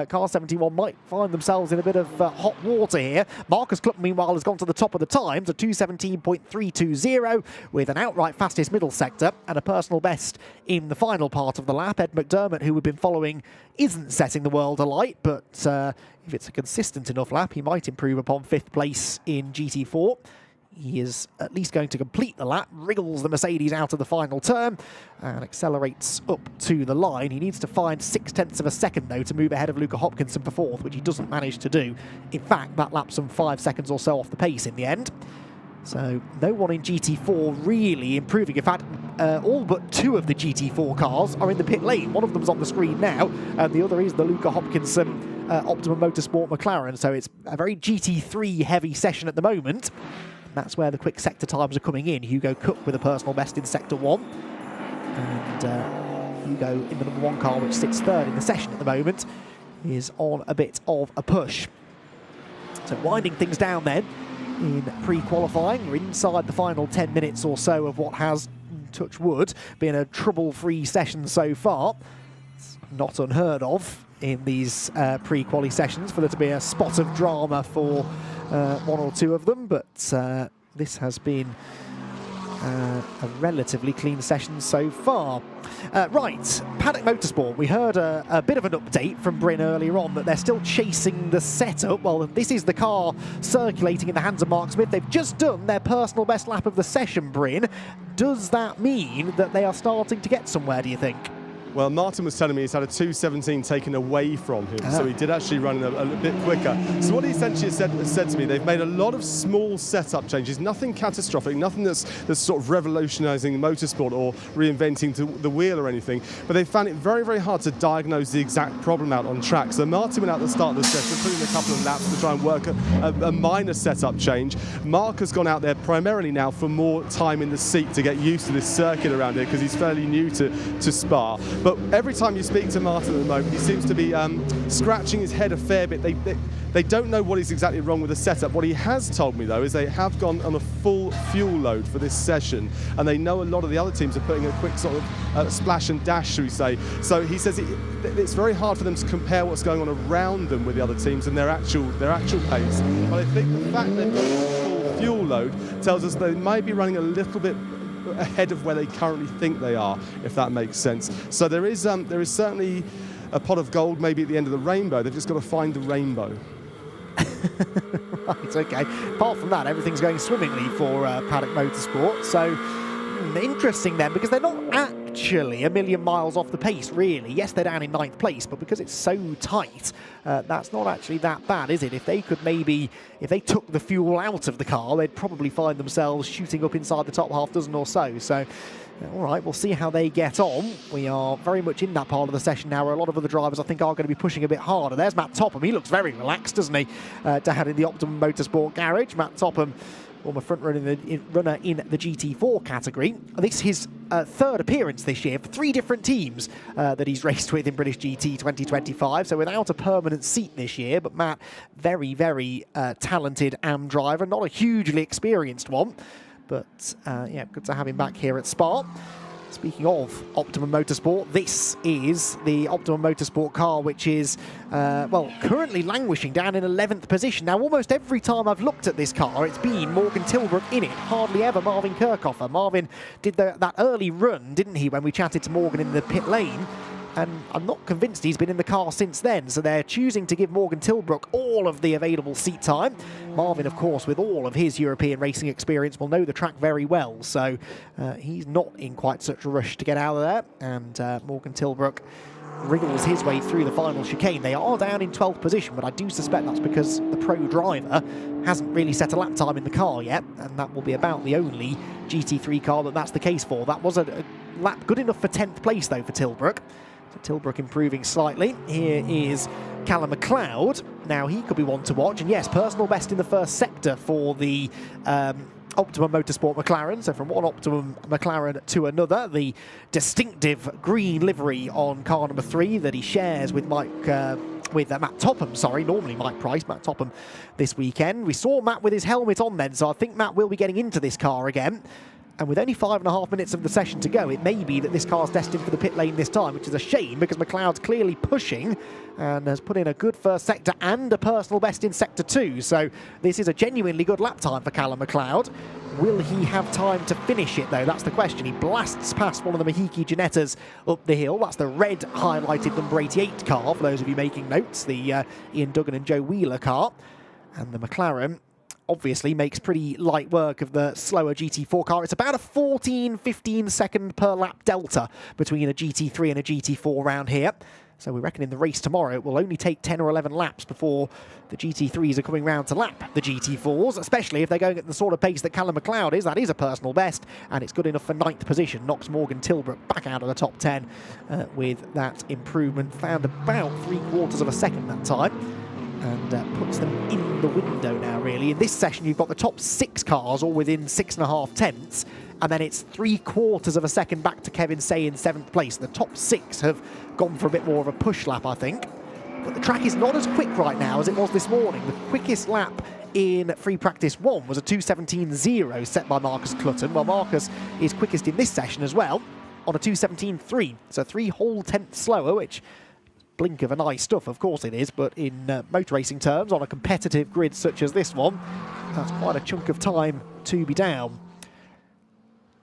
Car 71 might find themselves in a bit of hot water here. Marcus Klupp, meanwhile, has gone to the top of the times, a 2:17.320, with an outright fastest middle sector and a personal best in the final part of the lap. Ed McDermott, who we've been following, isn't setting the world alight, but if it's a consistent enough lap, he might improve upon 5th place in GT4. He is at least going to complete the lap, wriggles the Mercedes out of the final turn, and accelerates up to the line. He needs to find 0.6 of a second, though, to move ahead of Luca Hopkinson for 4th, which he doesn't manage to do. In fact, that lap's some 5 seconds or so off the pace in the end. So no one in GT4 really improving. In fact, all but 2 of the GT4 cars are in the pit lane. One of them's on the screen now, and the other is the Luca Hopkinson Optimum Motorsport McLaren. So it's a very GT3 heavy session at the moment. That's where the quick sector times are coming in. Hugo Cook with a personal best in Sector 1. And Hugo in the number 1 car, which sits 3rd in the session at the moment, is on a bit of a push. So winding things down then in pre-qualifying. We're inside the final 10 minutes or so of what has, touch wood, been a trouble-free session so far. It's not unheard of in these pre-quali sessions for there to be a spot of drama for 1 or 2 of them, but this has been a relatively clean session so far. Right, Paddock Motorsport. We heard a bit of an update from Bryn earlier on that they're still chasing the setup. Well, this is the car circulating in the hands of Mark Smith. They've just done their personal best lap of the session, Bryn. Does that mean that they are starting to get somewhere, do you think? Well, Martin was telling me he's had a 2:17 taken away from him, so he did actually run a bit quicker. So what he essentially said to me, they've made a lot of small setup changes, nothing catastrophic, nothing that's sort of revolutionising motorsport or reinventing the wheel or anything, but they found it very, very hard to diagnose the exact problem out on track. So Martin went out at the start of the session, put in a couple of laps to try and work a minor setup change. Mark has gone out there primarily now for more time in the seat to get used to this circuit around here because he's fairly new to Spa. But every time you speak to Martin at the moment, he seems to be scratching his head a fair bit. They don't know what is exactly wrong with the setup. What he has told me, though, is they have gone on a full fuel load for this session, and they know a lot of the other teams are putting a quick sort of splash and dash, shall we say. So he says it's very hard for them to compare what's going on around them with the other teams and their actual pace. But I think the fact they've got a full fuel load tells us they might be running a little bit ahead of where they currently think they are, if that makes sense. So there is certainly a pot of gold maybe at the end of the rainbow. They've just got to find the rainbow. Right, okay. Apart from that, everything's going swimmingly for Paddock Motorsport. So interesting then, because they're not actually a million miles off the pace, really. Yes, they're down in 9th place, but because it's so tight, that's not actually that bad, is it? If they took the fuel out of the car, they'd probably find themselves shooting up inside the top half dozen or so. So, all right, we'll see how they get on. We are very much in that part of the session now where a lot of other drivers, I think, are going to be pushing a bit harder. There's Matt Topham. He looks very relaxed, doesn't he, down in the Optimum Motorsport garage. Matt Topham, former front runner in the GT4 category. This is his 3rd appearance this year for 3 different teams that he's raced with in British GT 2025, so without a permanent seat this year. But Matt, very, very talented AM driver, not a hugely experienced one, but yeah, good to have him back here at Spa. Speaking of Optimum Motorsport, this is the Optimum Motorsport car, which is, well, currently languishing down in 11th position. Now, almost every time I've looked at this car, it's been Morgan Tilbrook in it, hardly ever Marvin Kirchhoffer. Marvin did that early run, didn't he, when we chatted to Morgan in the pit lane? And I'm not convinced he's been in the car since then, so they're choosing to give Morgan Tilbrook all of the available seat time. Marvin, of course, with all of his European racing experience, will know the track very well, so he's not in quite such a rush to get out of there. And Morgan Tilbrook wriggles his way through the final chicane. They are down in 12th position, but I do suspect that's because the pro driver hasn't really set a lap time in the car yet, and that will be about the only GT3 car that's the case for. That was a lap good enough for 10th place, though, for Tilbrook. So Tilbrook improving slightly. Here is Callum McLeod. Now, he could be one to watch, and yes, personal best in the first sector for the Optimum Motorsport McLaren. So from one Optimum McLaren to another, the distinctive green livery on car number 3 that he shares with Mike with Matt Topham, sorry, normally Mike Price, Matt Topham this weekend. We saw Matt with his helmet on then, so I think Matt will be getting into this car again. And with only 5.5 minutes of the session to go, it may be that this car's destined for the pit lane this time, which is a shame because McLeod's clearly pushing and has put in a good first sector and a personal best in sector 2. So this is a genuinely good lap time for Callum McLeod. Will he have time to finish it though? That's the question. He blasts past one of the Mahiki Ginettas up the hill. That's the red highlighted number 88 car, for those of you making notes, the Ian Duggan and Joe Wheeler car. And the McLaren obviously makes pretty light work of the slower GT4 car. It's about a 14-15 second per lap delta between a GT3 and a GT4 round here. So we reckon in the race tomorrow it will only take 10 or 11 laps before the GT3s are coming round to lap the GT4s, especially if they're going at the sort of pace that Callum McLeod is. That is a personal best, and it's good enough for 9th position. Knocks Morgan Tilbrook back out of the top 10 with that improvement. Found about 3/4 of a second that time. And puts them in the window now, really. In this session, you've got the top 6 cars all within 6.5 tenths, and then it's 3/4 of a second back to Kevin Say in 7th place. The top 6 have gone for a bit more of a push lap, I think. But the track is not as quick right now as it was this morning. The quickest lap in free practice 1 was a 2:17.0 set by Marcus Clutton. Well, Marcus is quickest in this session as well on a 2:17.3, so 3 whole tenths slower, which blink of an eye stuff, of course it is, but in motor racing terms, on a competitive grid such as this one, that's quite a chunk of time to be down.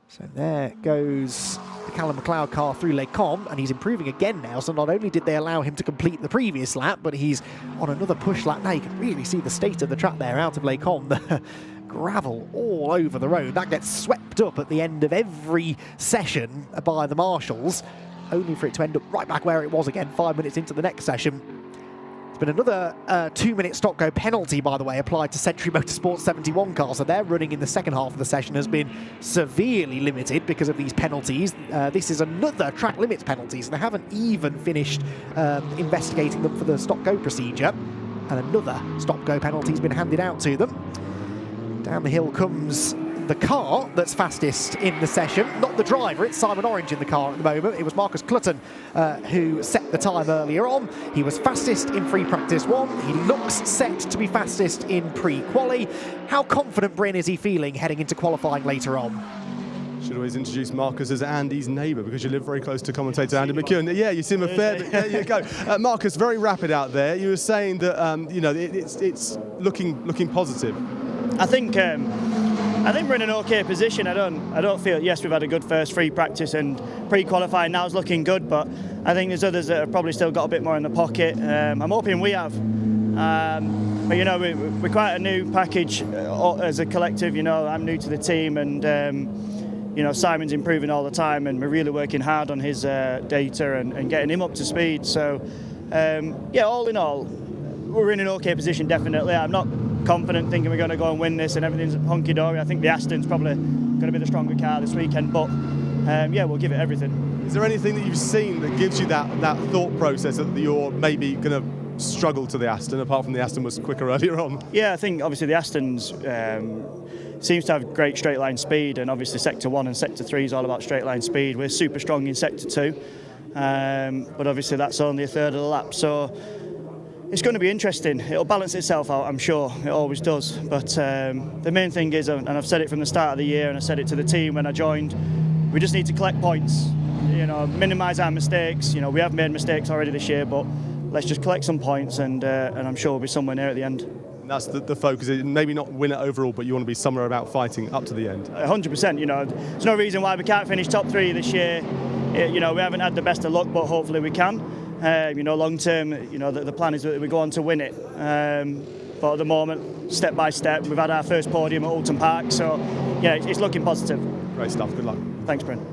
So there goes the Callum McLeod car through Les Combes, and he's improving again now, so not only did they allow him to complete the previous lap, but he's on another push lap now. You can really see the state of the track there out of Les Combes. The gravel all over the road. That gets swept up at the end of every session by the marshals, only for it to end up right back where it was again 5 minutes into the next session. There's been another 2-minute stop go penalty, by the way, applied to Century Motorsport 71 car, so their running in the second half of the session has been severely limited because of these penalties. This is another track limits penalty, so they haven't even finished investigating them for the stop go procedure, and another stop go penalty has been handed out to them. Down the hill comes the car that's fastest in the session, not the driver. It's Simon Orange in the car at the moment. It was Marcus Clutton who set the time earlier on. He was fastest in free practice 1. He looks set to be fastest in pre-quali. How confident, Bryn, is he feeling heading into qualifying later on? Should always introduce Marcus as Andy's neighbour because you live very close to commentator Andy McEwen. Yeah, you see him a fair bit. There you go. Marcus, very rapid out there. You were saying that you know it's looking positive. I think we're in an okay position. I don't feel. Yes, we've had a good first free practice and pre-qualifying now is looking good, but I think there's others that have probably still got a bit more in the pocket. I'm hoping we have. But you know, we're quite a new package as a collective. You know, I'm new to the team, and you know, Simon's improving all the time, and we're really working hard on his data and getting him up to speed. So yeah, all in all, we're in an okay position. Definitely, I'm not confident thinking we're going to go and win this and everything's hunky-dory. I think the Aston's probably going to be the stronger car this weekend, but yeah, we'll give it everything. Is there anything that you've seen that gives you that thought process that you're maybe going to struggle to the Aston, apart from the Aston was quicker earlier on? Yeah, I think obviously the Aston's seems to have great straight line speed, and obviously sector 1 and sector 3 is all about straight line speed. We're super strong in sector 2, but obviously that's only a third of the lap, so it's going to be interesting. It'll balance itself out, I'm sure. It always does. But the main thing is, and I've said it from the start of the year, and I said it to the team when I joined, we just need to collect points. You know, minimise our mistakes. You know, we have made mistakes already this year, but let's just collect some points, and I'm sure we'll be somewhere near at the end. And that's the focus. Maybe not win it overall, but you want to be somewhere about fighting up to the end. 100%. You know, there's no reason why we can't finish top 3 this year. You know, we haven't had the best of luck, but hopefully we can. You know, long term, you know, the plan is that we go on to win it. But at the moment, step by step, we've had our first podium at Alton Park, so yeah, it's looking positive. Great stuff. Good luck. Thanks, Bryn.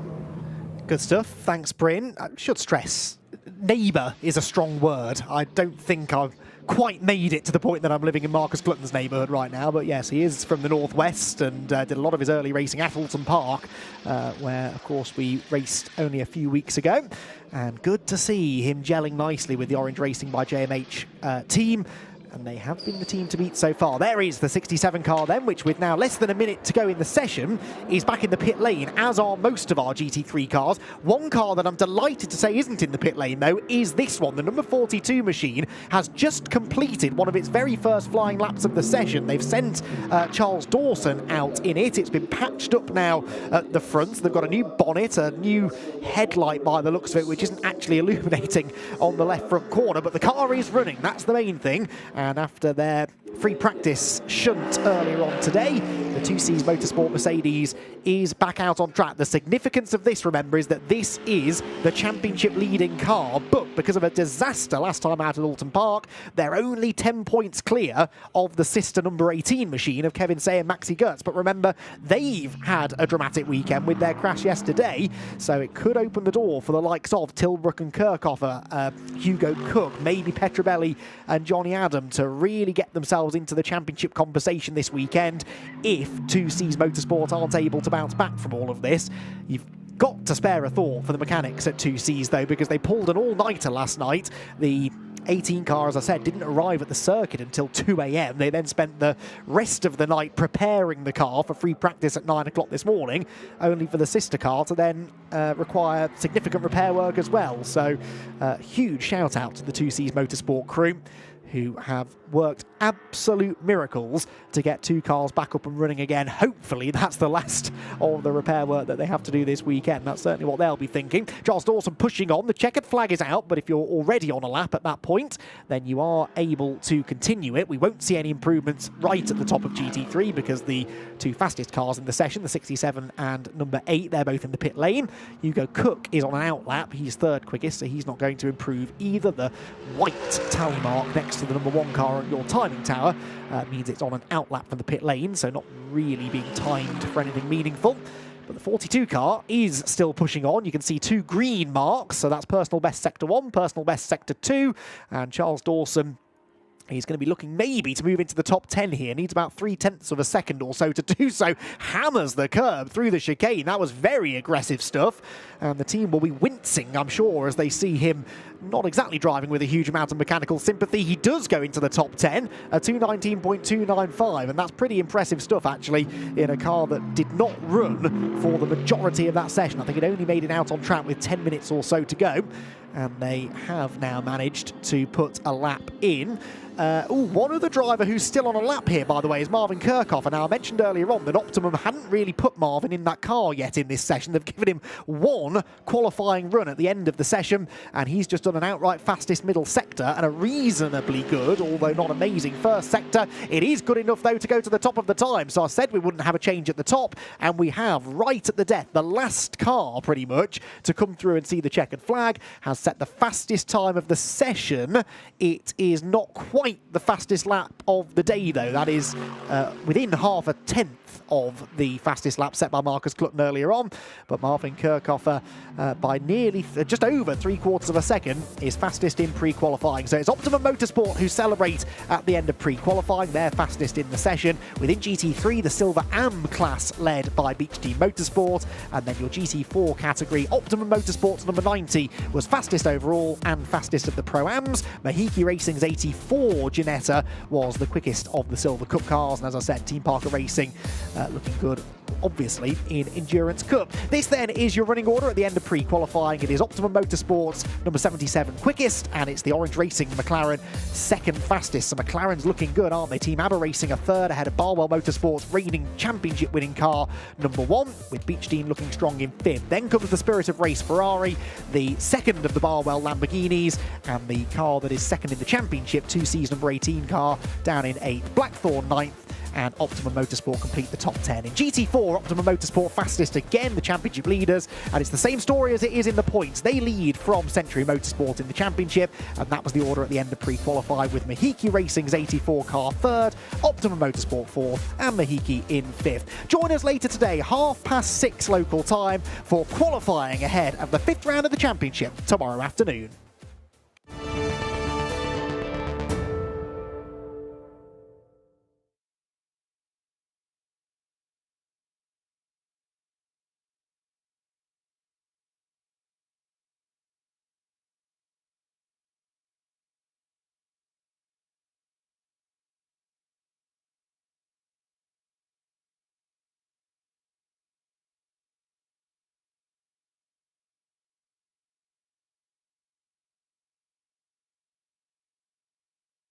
Good stuff. Thanks, Bryn. I should stress, neighbour is a strong word. I don't think I've quite made it to the point that I'm living in Marcus Clutton's neighbourhood right now, but yes, he is from the northwest and did a lot of his early racing at Alton Park, where of course we raced only a few weeks ago, and good to see him gelling nicely with the Orange Racing by JMH team. and they have been the team to beat so far. There is the 67 car then, which with now less than a minute to go in the session is back in the pit lane, as are most of our GT3 cars. One car that I'm delighted to say isn't in the pit lane though is this one. The number 42 machine has just completed one of its very first flying laps of the session. They've sent Charles Dawson out in it. It's been patched up now at the front. They've got a new bonnet, a new headlight by the looks of it, which isn't actually illuminating on the left front corner, but the car is running. That's the main thing. And after their free practice shunt earlier on today, the 2Cs Motorsport Mercedes is back out on track. The significance of this, remember, is that this is the championship leading car, but because of a disaster last time out at Alton Park, they're only 10 points clear of the sister number 18 machine of Kevin Say and Maxi Gertz. But remember, they've had a dramatic weekend with their crash yesterday, so it could open the door for the likes of Tilbrook and Kirchhoffer, Hugo Cook, maybe Petrobelli and Johnny Adam to really get themselves into the championship conversation this weekend if 2Cs Motorsport aren't able to bounce back from all of this. You've got to spare a thought for the mechanics at 2Cs though, because they pulled an all-nighter last night. The 18 car, as I said, didn't arrive at the circuit until 2 a.m. They then spent the rest of the night preparing the car for free practice at 9 o'clock this morning, only for the sister car to then require significant repair work as well. So huge shout out to the 2Cs Motorsport crew, who have worked absolute miracles to get two cars back up and running again. Hopefully that's the last of the repair work that they have to do this weekend. That's certainly what they'll be thinking. Charles Dawson pushing on. The checkered flag is out, but if you're already on a lap at that point, then you are able to continue it. We won't see any improvements right at the top of GT3 because the two fastest cars in the session, the 67 and number 8, they're both in the pit lane. Hugo Cook is on an out lap. He's third quickest, so he's not going to improve either. The white tally mark next to the number 1 car on your timing tower means it's on an out lap from the pit lane, so not really being timed for anything meaningful. But the 42 car is still pushing on. You can see 2 green marks, so that's personal best sector 1, personal best sector 2, and Charles Dawson, he's going to be looking maybe to move into the top 10 here. Needs about 0.3 of a second or so to do so. Hammers the curb through the chicane. That was very aggressive stuff. And the team will be wincing, I'm sure, as they see him not exactly driving with a huge amount of mechanical sympathy. He does go into the top 10, a 219.295, and that's pretty impressive stuff, actually, in a car that did not run for the majority of that session. I think it only made it out on track with 10 minutes or so to go, and they have now managed to put a lap in. One other driver who's still on a lap here, by the way, is Marvin Kirchhoffer. Now, I mentioned earlier on that Optimum hadn't really put Marvin in that car yet in this session. They've given him one qualifying run at the end of the session, and he's just done an outright fastest middle sector and a reasonably good, although not amazing, first sector. It is good enough, though, to go to the top of the time. So I said we wouldn't have a change at the top, and we have, right at the death, the last car, pretty much, to come through and see the checkered flag, has set the fastest time of the session. It is not quite the fastest lap of the day, though. That is within half a tenth of the fastest lap set by Marcus Clutton earlier on. But Marvin Kirchhoffer, by nearly just over 3/4 of a second, is fastest in pre-qualifying. So it's Optimum Motorsport who celebrate at the end of pre-qualifying. They're fastest in the session. Within GT3, the Silver AM class led by Beach Team Motorsport. And then your GT4 category, Optimum Motorsport's number 90 was fastest overall and fastest of the Pro-Ams. Mahiki Racing's 84 Ginetta was the quickest of the Silver Cup cars. And as I said, Team Parker Racing looking good, obviously, in Endurance Cup. This then is your running order at the end of pre-qualifying. It is Optimum Motorsports number 77 quickest, and it's the Orange Racing McLaren second fastest. So McLaren's looking good, aren't they? Team ABBA Racing a third ahead of Barwell Motorsports reigning championship winning car number 1, with Beechdean looking strong in 5th. Then comes the Spirit of Race Ferrari, the second of the Barwell Lamborghinis, and the car that is second in the championship, 2C's number 18 car, down in 8th. Blackthorn 9th, and Optimum Motorsport complete the top 10. In GT4, Optimum Motorsport fastest again, the championship leaders, and it's the same story as it is in the points. They lead from Century Motorsport in the championship, and that was the order at the end of pre-qualify, with Mahiki Racing's 84 car 3rd, Optimum Motorsport 4th, and Mahiki in 5th. Join us later today, 6:30 local time, for qualifying ahead of the 5th round of the championship tomorrow afternoon.